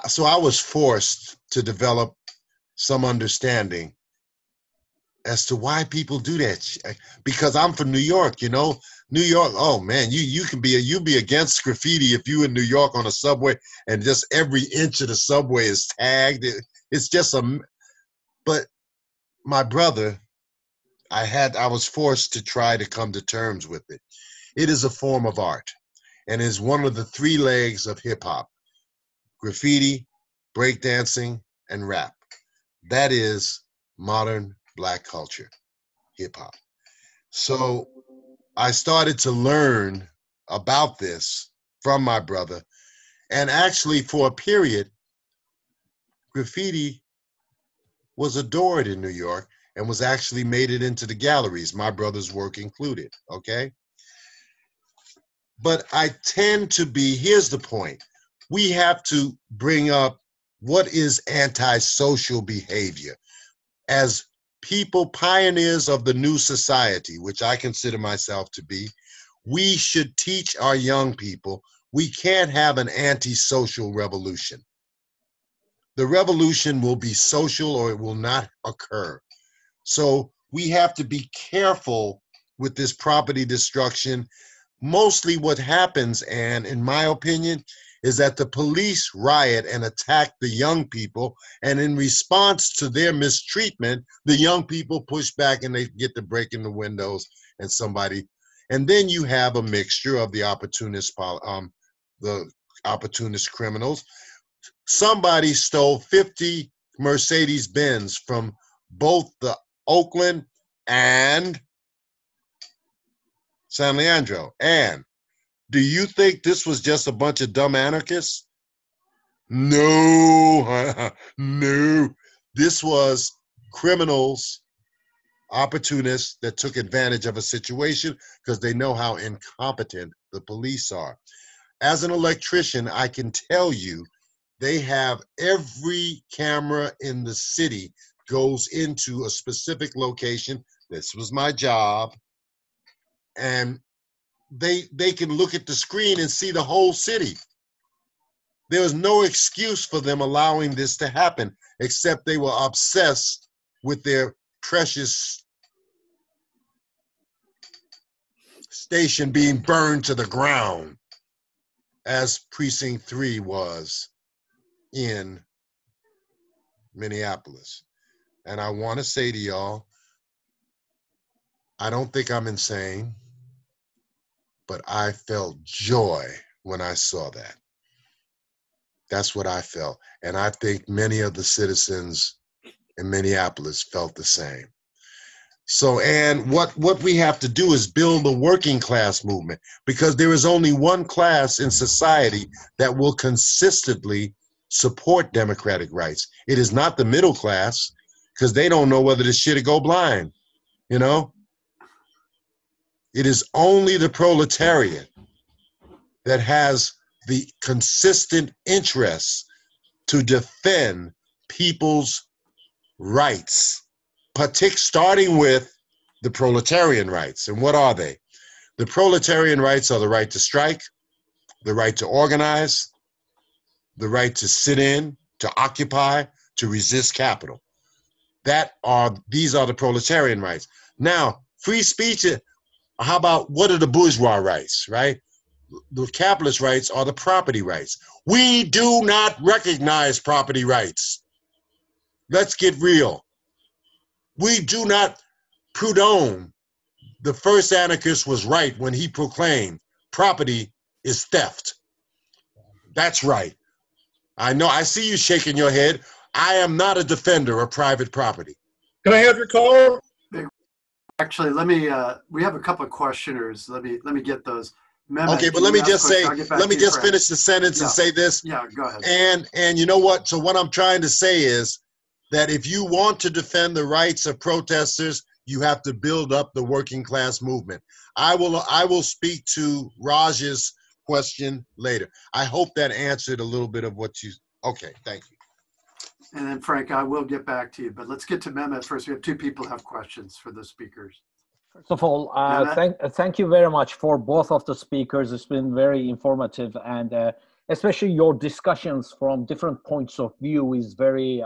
So I was forced to develop some understanding as to why people do that. Because I'm from New York, you know? New York, oh man, you'd be against graffiti if you in New York on a subway and just every inch of the subway is tagged. It's just but my brother, I was forced to try to come to terms with it. It is a form of art and is one of the 3 legs of hip hop: graffiti, breakdancing, and rap. That is modern Black culture, hip hop. So I started to learn about this from my brother. And actually, for a period, graffiti was adored in New York and was actually made it into the galleries, my brother's work included, okay? But I tend to be, here's the point. We have to bring up what is antisocial behavior. As people, pioneers of the new society, which I consider myself to be, we should teach our young people we can't have an antisocial revolution. The revolution will be social or it will not occur. So we have to be careful with this property destruction. Mostly what happens, and in my opinion, is that the police riot and attack the young people, and in response to their mistreatment, the young people push back and they get to breaking the windows and then you have a mixture of the opportunist criminals. Somebody stole 50 Mercedes-Benz from both the Oakland and San Leandro. And do you think this was just a bunch of dumb anarchists? No, no. This was criminals, opportunists that took advantage of a situation because they know how incompetent the police are. As an electrician, I can tell you they have every camera in the city goes into a specific location. This was my job. And they can look at the screen and see the whole city. There was no excuse for them allowing this to happen, except they were obsessed with their precious station being burned to the ground, as Precinct 3 was in Minneapolis. And I want to say to y'all, I don't think I'm insane, but I felt joy when I saw that. That's what I felt. And I think many of the citizens in Minneapolis felt the same. So, and what we have to do is build a working class movement, because there is only one class in society that will consistently support democratic rights. It is not the middle class, because they don't know whether this shit'll go blind, you know? It is only the proletariat that has the consistent interest to defend people's rights, starting with the proletarian rights. And what are they? The proletarian rights are the right to strike, the right to organize, the right to sit in, to occupy, to resist capital. These are the proletarian rights. Now, free speech, how about what are the bourgeois rights, right? The capitalist rights are the property rights. We do not recognize property rights. Let's get real. We do not. Proudhon, the first anarchist, was right when he proclaimed property is theft. That's right. I know, I see you shaking your head. I am not a defender of private property. Can I have your call? Actually, let me, we have a couple of questioners. Let me get those. Mehmet, okay, but let me just say, let me just finish the sentence and say this. Yeah, go ahead. And you know what? So what I'm trying to say is that if you want to defend the rights of protesters, you have to build up the working class movement. I will speak to Raj's question later. I hope that answered a little bit of what you, okay, thank you. And then Frank, I will get back to you, but let's get to Mehmet first. We have two people who have questions for the speakers. First of all, thank you very much for both of the speakers. It's been very informative, and especially your discussions from different points of view is very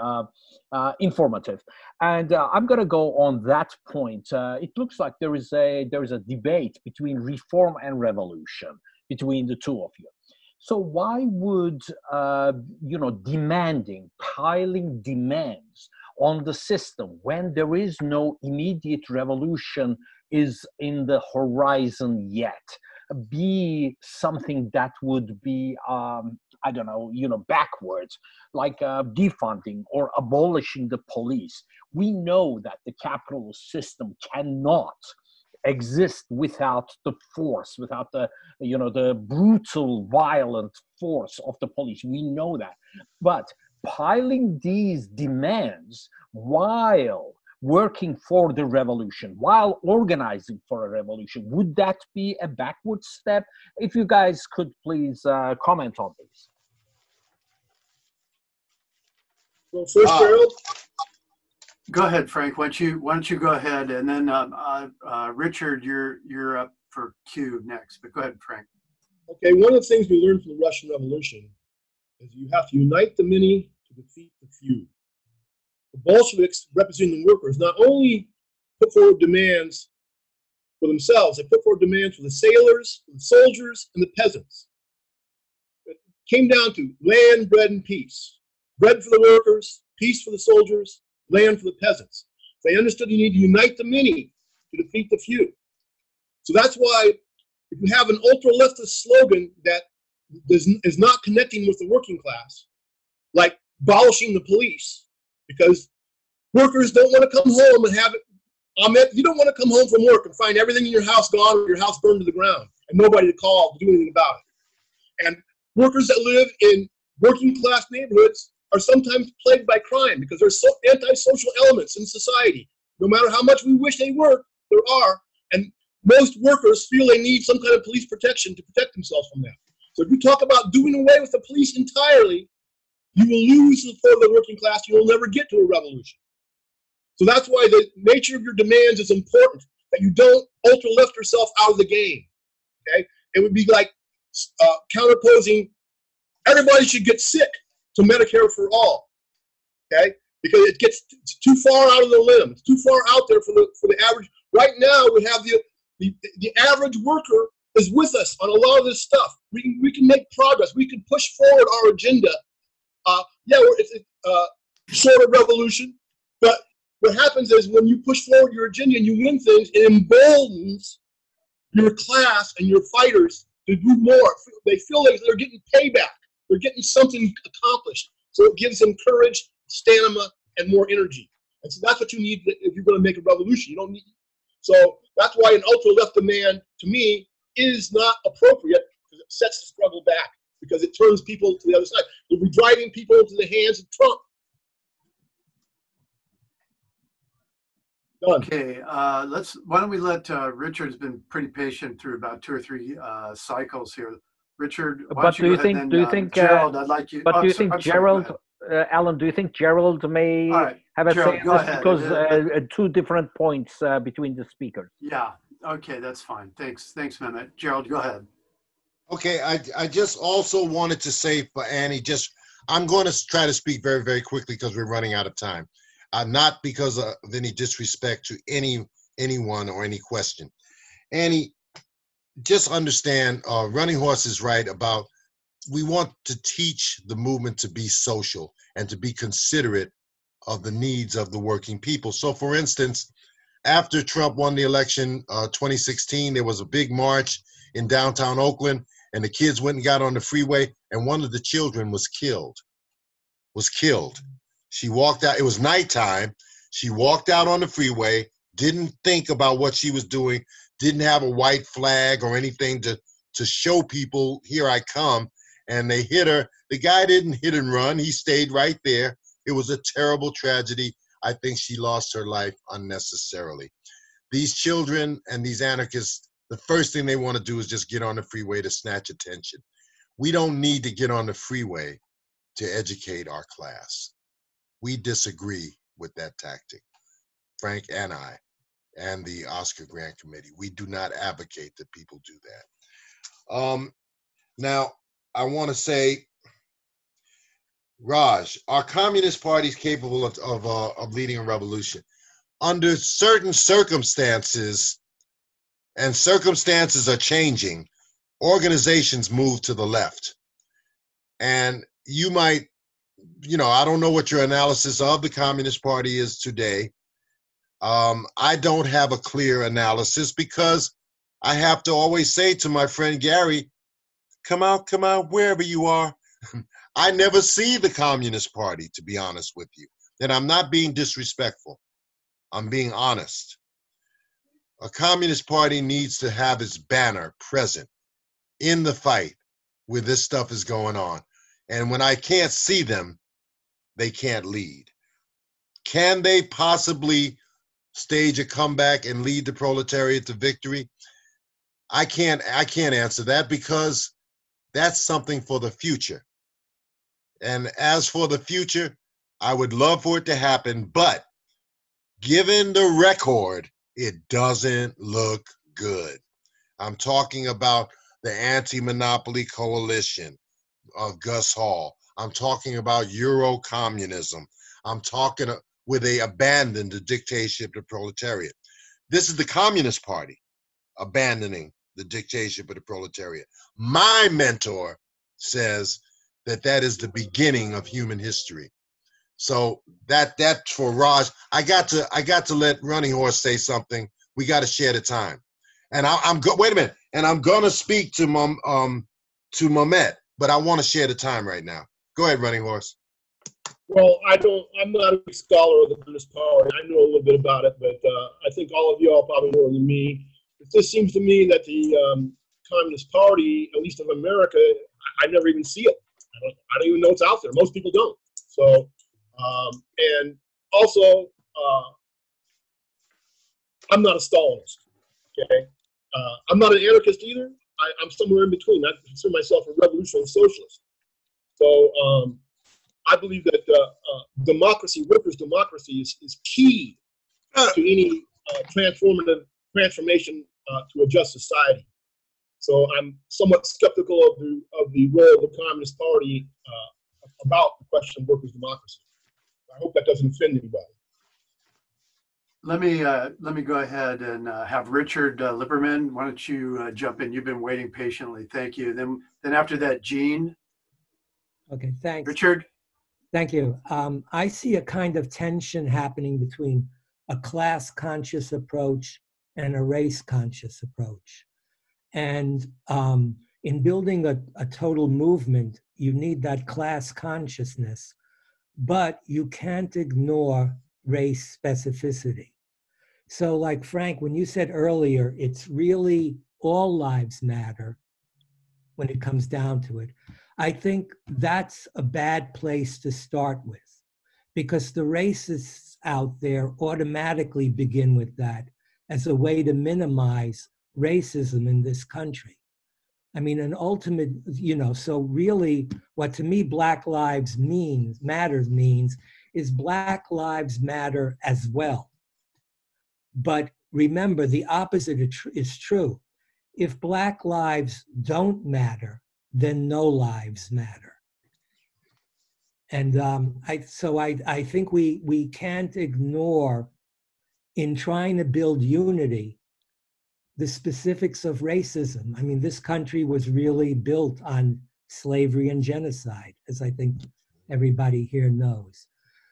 informative. And I'm going to go on that point. It looks like there is a debate between reform and revolution between the two of you. So why would piling demands on the system when there is no immediate revolution is in the horizon yet be something that would be backwards, like defunding or abolishing the police? We know that the capitalist system cannot exist without the force, without the brutal, violent force of the police. We know that. But piling these demands while working for the revolution, while organizing for a revolution, would that be a backward step? If you guys could please comment on this. Well, first, Gerald. Go ahead, Frank. Why don't you go ahead, and then Richard, you're up for Q next. But go ahead, Frank. Okay, one of the things we learned from the Russian Revolution is you have to unite the many to defeat the few. The Bolsheviks, representing the workers, not only put forward demands for themselves, they put forward demands for the sailors, for the soldiers, and the peasants. It came down to land, bread, and peace. Bread for the workers, peace for the soldiers, land for the peasants. They understood you need to unite the many to defeat the few. So that's why if you have an ultra-leftist slogan that is not connecting with the working class, like abolishing the police, because workers don't want to come home and have it. Ahmed, you don't want to come home from work and find everything in your house gone or your house burned to the ground and nobody to call to do anything about it. And workers that live in working class neighborhoods are sometimes plagued by crime because there's so antisocial elements in society. No matter how much we wish they were, there are. And most workers feel they need some kind of police protection to protect themselves from that. So if you talk about doing away with the police entirely, you will lose the support of the working class. You will never get to a revolution. So that's why the nature of your demands is important, that you don't ultra-left yourself out of the game, okay? It would be like counterposing everybody should get sick to Medicare for all, okay? Because it gets too far out of the limb. It's too far out there for the average. Right now, we have the average worker is with us on a lot of this stuff. We can make progress. We can push forward our agenda. It's a sort of revolution, but what happens is when you push forward your agenda and you win things, it emboldens your class and your fighters to do more. They feel like they're getting payback. They're getting something accomplished. So it gives them courage, stamina, and more energy. And so that's what you need if you're going to make a revolution. You don't need. So that's why an ultra-left demand, to me, is not appropriate because it sets the struggle back, because it turns people to the other side. You'll be driving people into the hands of Trump. Done. Okay, why don't we let Richard's been pretty patient through about 2 or 3 cycles here. Richard, why don't you go ahead and then, Gerald, I'd like you. But do you think Gerald? Alan, do you think Gerald may All right, have a Gerald, say go on this? ahead. Because two different points between the speakers. Yeah, okay, that's fine. Thanks, Mehmet. Gerald, go ahead. Okay, I just also wanted to say for Annie, I'm going to try to speak very, very quickly because we're running out of time. Not because of any disrespect to anyone or any question. Annie, just understand, Runninghorse is right about we want to teach the movement to be social and to be considerate of the needs of the working people. So for instance, after Trump won the election, 2016, there was a big march in downtown Oakland, and the kids went and got on the freeway, and one of the children was killed. She walked out, it was nighttime. She walked out on the freeway, didn't think about what she was doing, didn't have a white flag or anything to show people, here I come, and they hit her. The guy didn't hit and run, he stayed right there. It was a terrible tragedy. I think she lost her life unnecessarily. These children and these anarchists, the first thing they want to do is just get on the freeway to snatch attention. We don't need to get on the freeway to educate our class. We disagree with that tactic, Frank and I, and the Oscar Grant Committee. We do not advocate that people do that. Now, I want to say, Raj, are Communist parties capable of leading a revolution? Under certain circumstances, and circumstances are changing, organizations move to the left. And you might, I don't know what your analysis of the Communist Party is today. I don't have a clear analysis because I have to always say to my friend Gary, come out, wherever you are. I never see the Communist Party, to be honest with you. And I'm not being disrespectful. I'm being honest. A Communist Party needs to have its banner present in the fight where this stuff is going on. And when I can't see them, they can't lead. Can they possibly stage a comeback and lead the proletariat to victory? I can't answer that because that's something for the future. And as for the future, I would love for it to happen, but given the record, it doesn't look good. I'm talking about the Anti-Monopoly Coalition of Gus Hall. I'm talking about Euro-communism. I'm talking where they abandoned the dictatorship of the proletariat. This is the Communist Party abandoning the dictatorship of the proletariat. My mentor says that is the beginning of human history. So that's for Raj. I got to let Runninghorse say something. We got to share the time. And wait a minute. And I'm gonna speak to Mehmet, but I want to share the time right now. Go ahead, Runninghorse. Well, I'm not a big scholar of the Communist Party. I know a little bit about it, but I think all of you all probably more than me. It just seems to me that the Communist Party, at least of America, I never even see it. I don't even know it's out there. Most people don't. So, and also, I'm not a Stalinist. Okay, I'm not an anarchist either. I'm somewhere in between. I consider myself a revolutionary socialist. So I believe that democracy, workers' democracy, is key to any transformation to a just society. So I'm somewhat skeptical of the role of the Communist Party about the question of workers' democracy. I hope that doesn't offend anybody. Let me go ahead and have Richard Lipperman. Why don't you jump in? You've been waiting patiently. Thank you. Then after that, Gene. Okay, thanks. Richard. Thank you. I see a kind of tension happening between a class-conscious approach and a race-conscious approach. And in building a total movement, you need that class consciousness, but you can't ignore race specificity. So like Frank, when you said earlier, it's really all lives matter when it comes down to it. I think that's a bad place to start with because the racists out there automatically begin with that as a way to minimize racism in this country. I mean, an ultimate, so really what to me Black Lives Matter means is Black Lives Matter as well. But remember, the opposite is true. If Black lives don't matter, then no lives matter. And I think we can't ignore, in trying to build unity, the specifics of racism. I mean, this country was really built on slavery and genocide, as I think everybody here knows.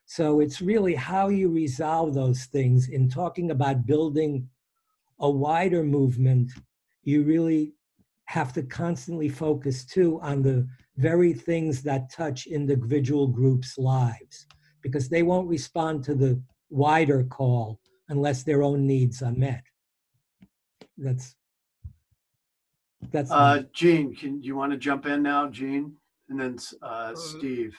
So it's really how you resolve those things. In talking about building a wider movement, you really have to constantly focus too on the very things that touch individual groups' lives, because they won't respond to the wider call unless their own needs are met. That's Gene, you want to jump in now, Gene? And then Steve.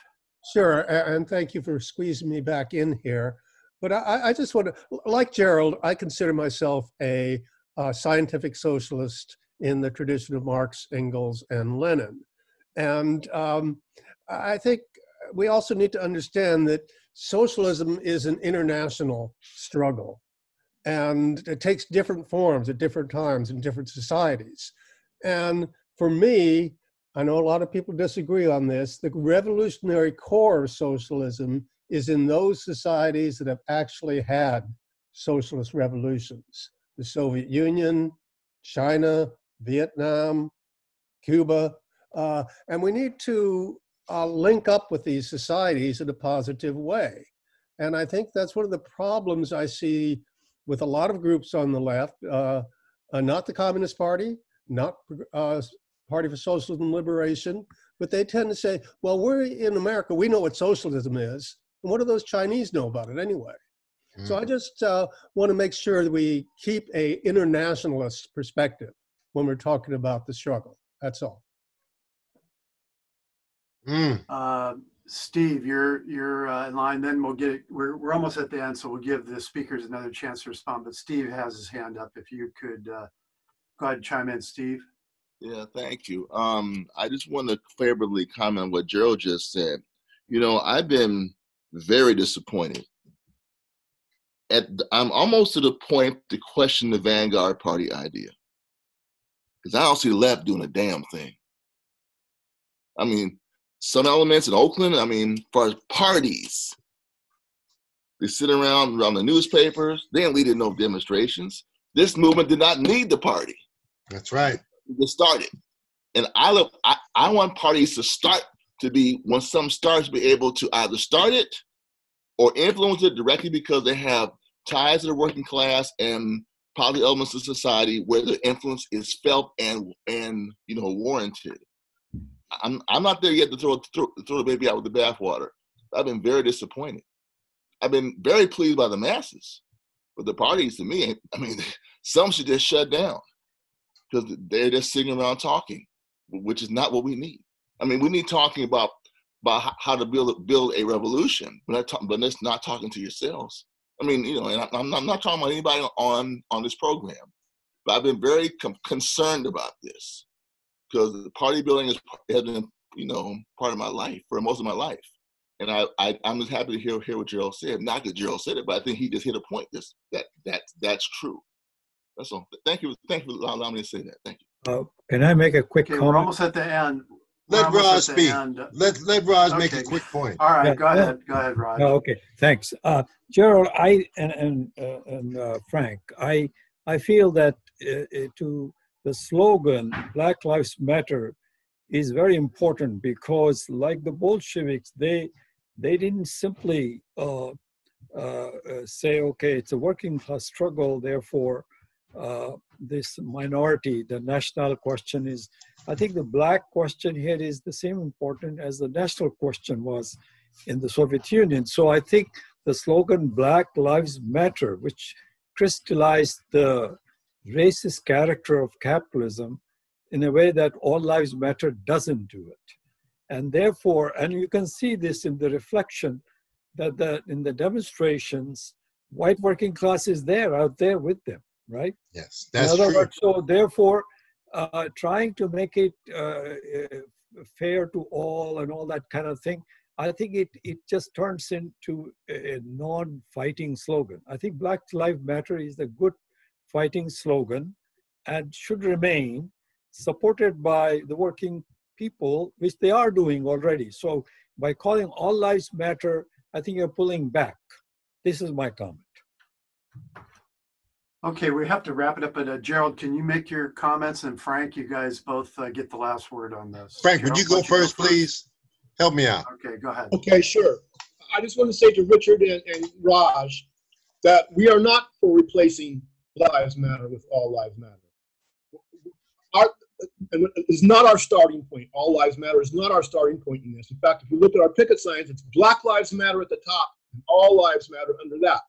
Sure, and thank you for squeezing me back in here. But I just want to, like Gerald, I consider myself a scientific socialist in the tradition of Marx, Engels, and Lenin. And I think we also need to understand that socialism is an international struggle. And it takes different forms at different times in different societies. And for me, I know a lot of people disagree on this, the revolutionary core of socialism is in those societies that have actually had socialist revolutions. The Soviet Union, China, Vietnam, Cuba. And we need to link up with these societies in a positive way. And I think that's one of the problems I see with a lot of groups on the left, not the Communist Party, not Party for Socialism and Liberation, but they tend to say, well, we're in America, we know what socialism is, and what do those Chinese know about it anyway? Mm. So I just want to make sure that we keep a internationalist perspective when we're talking about the struggle. That's all. Steve, you're in line. Then we'll get it. We're almost at the end, so we'll give the speakers another chance to respond. But Steve has his hand up. If you could go ahead and chime in, Steve. Yeah, thank you. I just want to favorably comment on what Gerald just said. You know, I've been very disappointed. I'm almost to the point to question the Vanguard Party idea, because I don't see the left doing a damn thing. I mean, some elements in Oakland, I mean, as far as parties, they sit around the newspapers. They ain't leading no demonstrations. This movement did not need the party. That's right. It started. And I want parties to start to be, when something starts, to be able to either start it or influence it directly because they have ties to the working class and probably elements of society where the influence is felt and warranted. I'm not there yet to throw the baby out with the bathwater. I've been very disappointed. I've been very pleased by the masses, but the parties, to me, I mean, some should just shut down because they're just sitting around talking, which is not what we need. I mean, we need talking about how to build a revolution, but let's not talking to yourselves. I mean, and I'm not talking about anybody on this program, but I've been very concerned about this. Because the party building has been, part of my life for most of my life, and I'm just happy to hear what Gerald said. Not that Gerald said it, but I think he just hit a point. That's true. That's all. Thank you for allowing me to say that. Thank you. Can I make a quick comment? We're almost at the end. Let Raj speak. Let Raj make a quick point. All right, go ahead, Raj. Okay, thanks, Gerald. And Frank, I feel that the slogan "Black Lives Matter" is very important because, like the Bolsheviks, they didn't simply say, "Okay, it's a working class struggle, therefore this minority, the national question is." I think the black question here is the same important as the national question was in the Soviet Union. So I think the slogan "Black Lives Matter," which crystallized the racist character of capitalism in a way that all lives matter doesn't do it. And therefore, and you can see this in the reflection that in the demonstrations, white working class is out there with them, right? Yes, that's in other true. words, so therefore, trying to make it fair to all and all that kind of thing, I think it just turns into a non-fighting slogan. I think Black Lives Matter is a good fighting slogan and should remain supported by the working people, which they are doing already. So by calling all lives matter, I think you're pulling back. This is my comment. Okay, we have to wrap it up, but Gerald, can you make your comments? And Frank, you guys both get the last word on this. Frank, Gerald, would you go first, please? Help me out. Okay, go ahead. Okay, sure. I just want to say to Richard and Raj that we are not for replacing Black Lives Matter with All Lives Matter. It's not our starting point. All Lives Matter is not our starting point in this. In fact, if you look at our picket signs, it's Black Lives Matter at the top and All Lives Matter under that.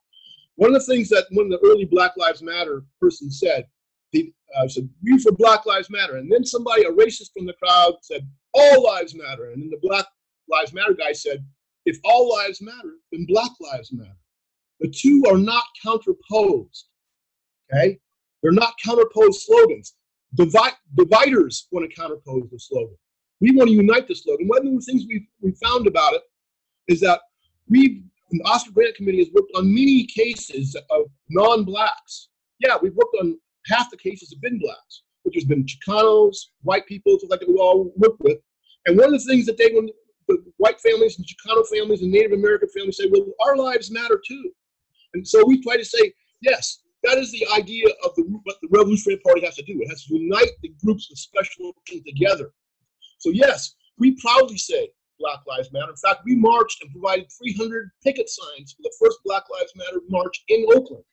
One of the things that one of the early Black Lives Matter persons said, he said, "We for Black Lives Matter." And then somebody, a racist from the crowd, said, "All lives matter." And then the Black Lives Matter guy said, "If all lives matter, then Black Lives Matter." The two are not counterposed, okay? They're not counterposed slogans. Dividers want to counterpose the slogan. We want to unite the slogan. One of the things we found about it is that the Oscar Grant Committee has worked on many cases of non-blacks. Yeah, we've worked on half the cases have been blacks, which has been Chicanos, white people, stuff like that we all work with. And one of the things that when the white families and Chicano families and Native American families say, well, our lives matter too. And so we try to say, yes, that is the idea of what the Revolutionary Party has to do. It has to unite the groups with special interests together. So yes, we proudly say Black Lives Matter. In fact, we marched and provided 300 picket signs for the first Black Lives Matter march in Oakland.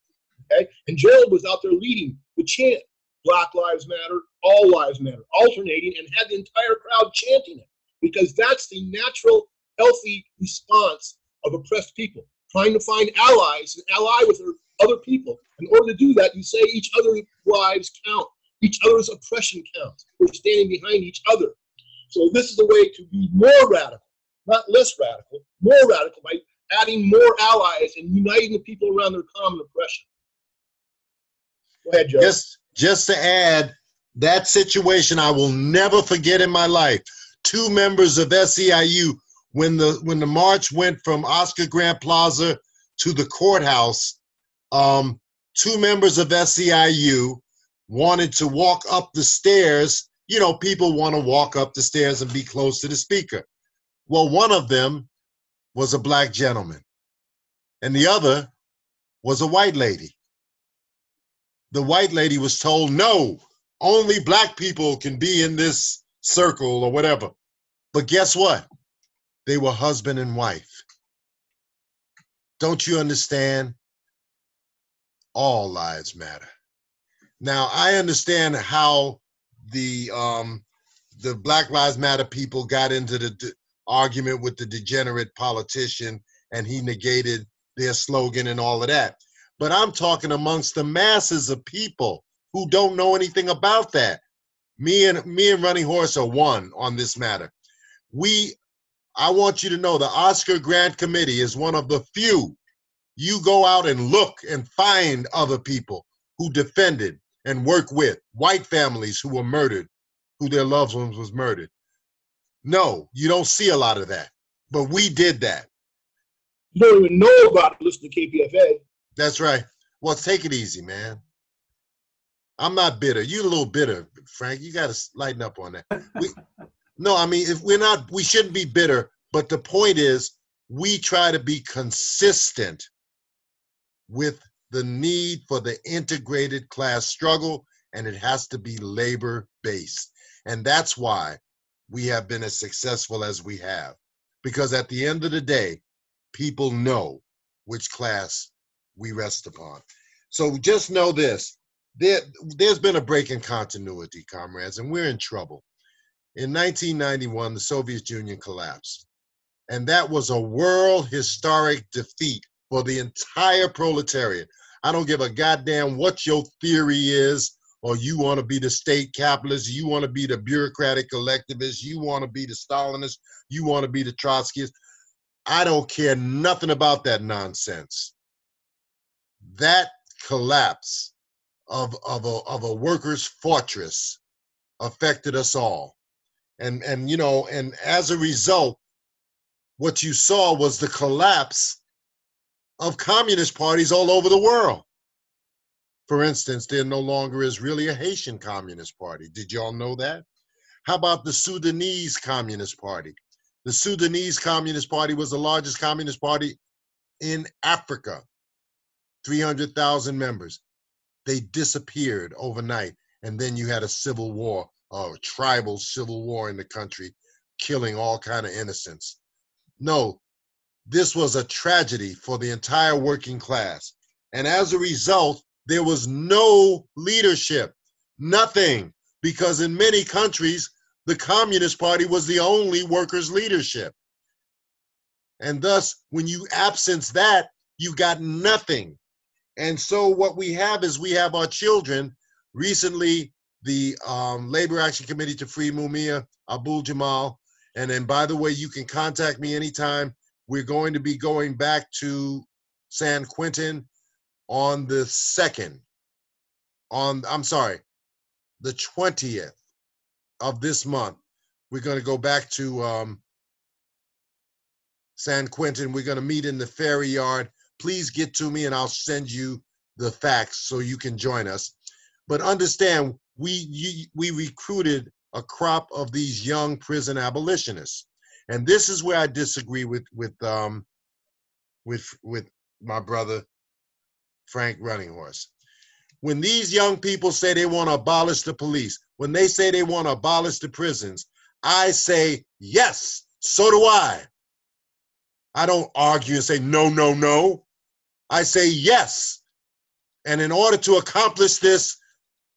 Okay, and Gerald was out there leading the chant, Black Lives Matter, All Lives Matter, alternating, and had the entire crowd chanting it, because that's the natural, healthy response of oppressed people, trying to find allies and ally with other people. In order to do that, you say each other's lives count, each other's oppression counts. We're standing behind each other. So this is a way to be more radical, not less radical, more radical by adding more allies and uniting the people around their common oppression. Go ahead, Joe. Just to add, that situation I will never forget in my life. Two members of SEIU, when the march went from Oscar Grant Plaza to the courthouse, two members of SEIU wanted to walk up the stairs. You know, people want to walk up the stairs and be close to the speaker. Well, one of them was a black gentleman, and the other was a white lady. The white lady was told, no, only black people can be in this circle or whatever. But guess what? They were husband and wife. Don't you understand? All lives matter. Now, I understand how the Black Lives Matter people got into the argument with the degenerate politician, and he negated their slogan and all of that. But I'm talking amongst the masses of people who don't know anything about that. Me and Runninghorse are one on this matter. I want you to know the Oscar Grant Committee is one of the few. You go out and look and find other people who defended and work with white families who were murdered, who their loved ones was murdered. No, you don't see a lot of that, but we did that. You don't even know about it, listen to KPFA. That's right. Well, take it easy, man. I'm not bitter. You're a little bitter, Frank. You got to lighten up on that. No, I mean, if we shouldn't be bitter, but the point is we try to be consistent with the need for the integrated class struggle, and it has to be labor-based. And that's why we have been as successful as we have. Because at the end of the day, people know which class we rest upon. So just know this, there's been a break in continuity, comrades, and we're in trouble. In 1991, the Soviet Union collapsed. And that was a world historic defeat for the entire proletariat. I don't give a goddamn what your theory is, or you want to be the state capitalist, you want to be the bureaucratic collectivist, you want to be the Stalinist, you want to be the Trotskyist. I don't care nothing about that nonsense. That collapse of a workers' fortress affected us all. And you know, and as a result, what you saw was the collapse of communist parties all over the world. For instance, there no longer is really a Haitian Communist Party. Did y'all know that? How about the Sudanese Communist Party? The Sudanese Communist Party was the largest communist party in Africa, 300,000 members. They disappeared overnight, and then you had a civil war, a tribal civil war in the country, killing all kind of innocents. No, this was a tragedy for the entire working class. And as a result, there was no leadership, nothing, because in many countries, the Communist Party was the only workers' leadership. And thus, when you absence that, you got nothing. And so what we have is we have our children. Recently, the Labor Action Committee to Free Mumia Abdul Jamal. And then, by the way, you can contact me anytime. We're going to be going back to San Quentin on the 2nd, the 20th of this month. We're going to go back to San Quentin. We're going to meet in the ferry yard. Please get to me and I'll send you the facts so you can join us. But understand, we recruited a crop of these young prison abolitionists. And this is where I disagree with my brother, Frank Runninghorse. When these young people say they want to abolish the police, when they say they want to abolish the prisons, I say, yes, so do I. I don't argue and say, no, no, no. I say, yes. And in order to accomplish this,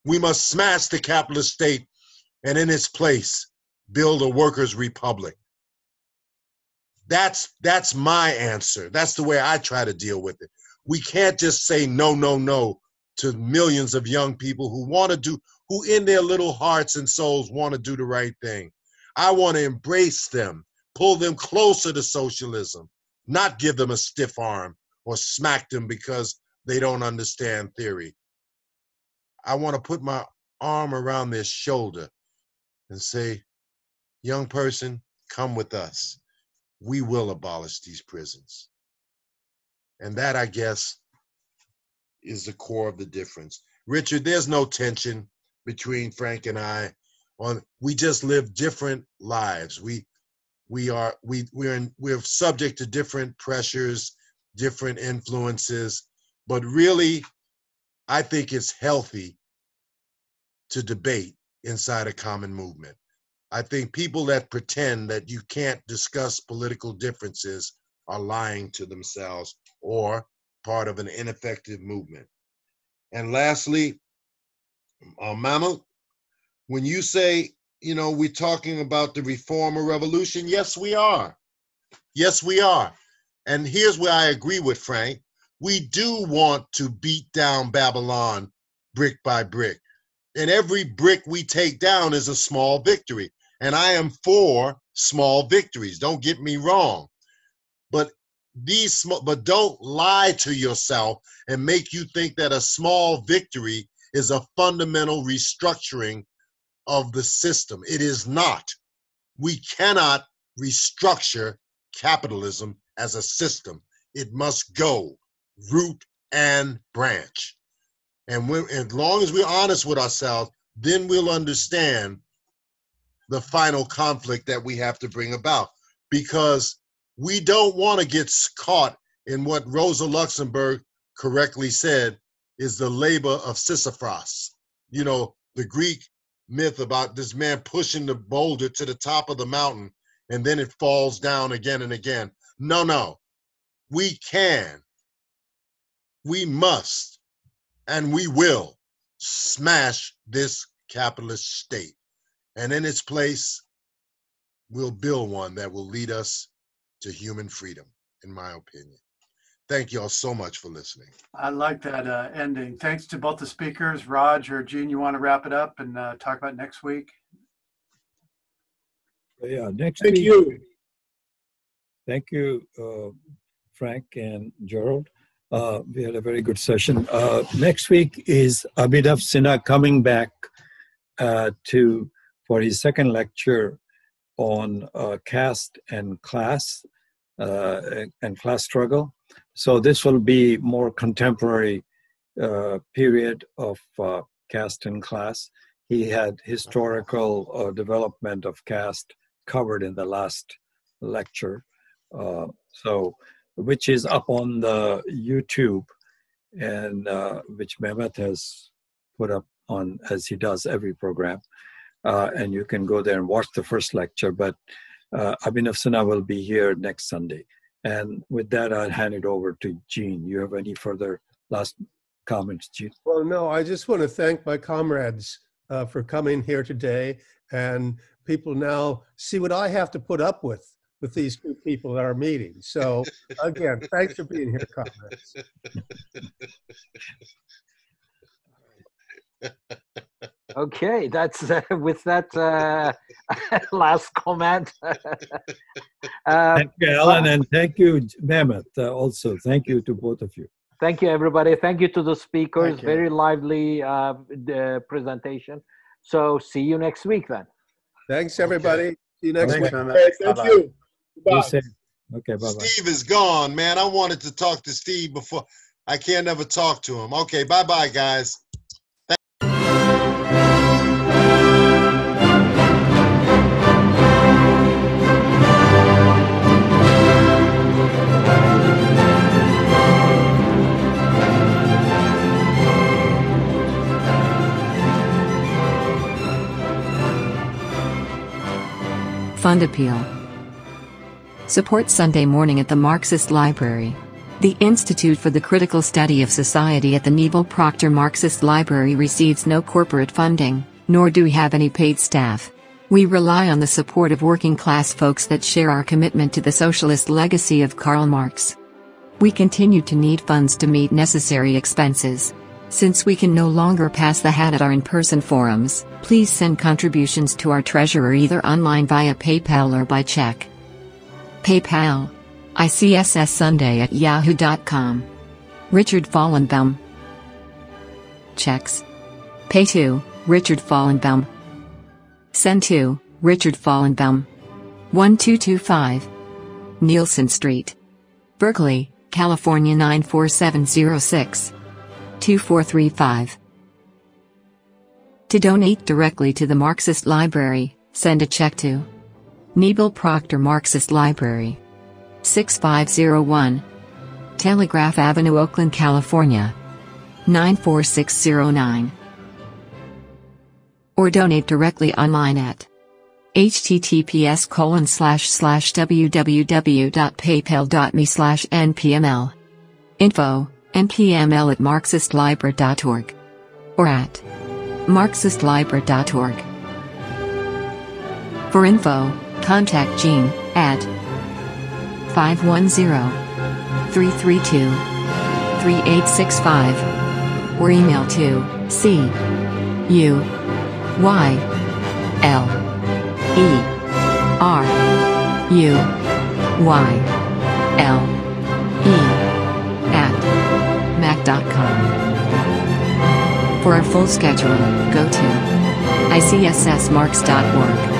we must smash the capitalist state and in its place, build a workers' republic. That's my answer. That's the way I try to deal with it. We can't just say no, no, no to millions of young people who want to do, who in their little hearts and souls want to do the right thing. I want to embrace them, pull them closer to socialism, not give them a stiff arm or smack them because they don't understand theory. I want to put my arm around their shoulder and say, young person, come with us. We will abolish these prisons. And that, I guess, is the core of the difference. Richard, there's no tension between Frank and I. We just live different lives. We're subject to different pressures, different influences, but really, I think it's healthy to debate inside a common movement. I think people that pretend that you can't discuss political differences are lying to themselves or part of an ineffective movement. And lastly, Mama, when you say, you know, we're talking about the reform or revolution, yes, we are. Yes, we are. And here's where I agree with Frank. We do want to beat down Babylon brick by brick. And every brick we take down is a small victory. And I am for small victories. Don't get me wrong. But don't lie to yourself and make you think that a small victory is a fundamental restructuring of the system. It is not. We cannot restructure capitalism as a system. It must go root and branch. And as long as we're honest with ourselves, then we'll understand the final conflict that we have to bring about, because we don't want to get caught in what Rosa Luxemburg correctly said is the labor of Sisyphus. You know, the Greek myth about this man pushing the boulder to the top of the mountain and then it falls down again and again. No, no. We can, we must, and we will smash this capitalist state. And in its place, we'll build one that will lead us to human freedom, in my opinion. Thank you all so much for listening. I like that ending. Thanks to both the speakers. Raj or Gene, you want to wrap it up and talk about next week? Yeah, next Thank week. you. Thank you, Frank and Gerald. We had a very good session. Next week is Abhinav Sinha coming back for his second lecture on caste and class struggle. So this will be more contemporary period of caste and class. He had historical development of caste covered in the last lecture, which is up on the YouTube, and which Mehmet has put up on, as he does every program. And you can go there and watch the first lecture, but Abhinav Sinha will be here next Sunday. And with that, I'll hand it over to Gene. You have any further last comments, Gene? Well, no, I just want to thank my comrades for coming here today, and people now see what I have to put up with these two people at our meeting. So again, thanks for being here, comrades. Okay, that's with that last comment. Thank you, Alan, and thank you, Mehmet. Also, thank you to both of you. Thank you, everybody. Thank you to the speakers. Thank you. Very lively presentation. So see you next week then. Thanks, everybody. See you next Thanks, week. Mehmet. Okay, thank Bye-bye. you. Be Bye. safe. Okay, bye-bye. Steve is gone, man. I wanted to talk to Steve before. I can't never talk to him. Okay, bye-bye, guys. Fund Appeal. Support Sunday morning at the Marxist Library. The Institute for the Critical Study of Society at the Neville Proctor Marxist Library receives no corporate funding, nor do we have any paid staff. We rely on the support of working-class folks that share our commitment to the socialist legacy of Karl Marx. We continue to need funds to meet necessary expenses. Since we can no longer pass the hat at our in-person forums, please send contributions to our treasurer either online via PayPal or by check. PayPal. ICSS Sunday@yahoo.com. Richard Fallenbaum. Checks. Pay to Richard Fallenbaum. Send to Richard Fallenbaum. 1225 Nielsen Street, Berkeley, California 94706. 2435. To donate directly to the Marxist Library, send a check to Neville Proctor Marxist Library, 6501 Telegraph Avenue, Oakland, California 94609. Or donate directly online at https://www.paypal.me/npml. Info npml@marxistlibra.org or at marxistlibra.org. For info, contact Gene at 510-332-3865 or email to CUYLERUYLE@mac.com. For our full schedule, go to ICSSmarx.org.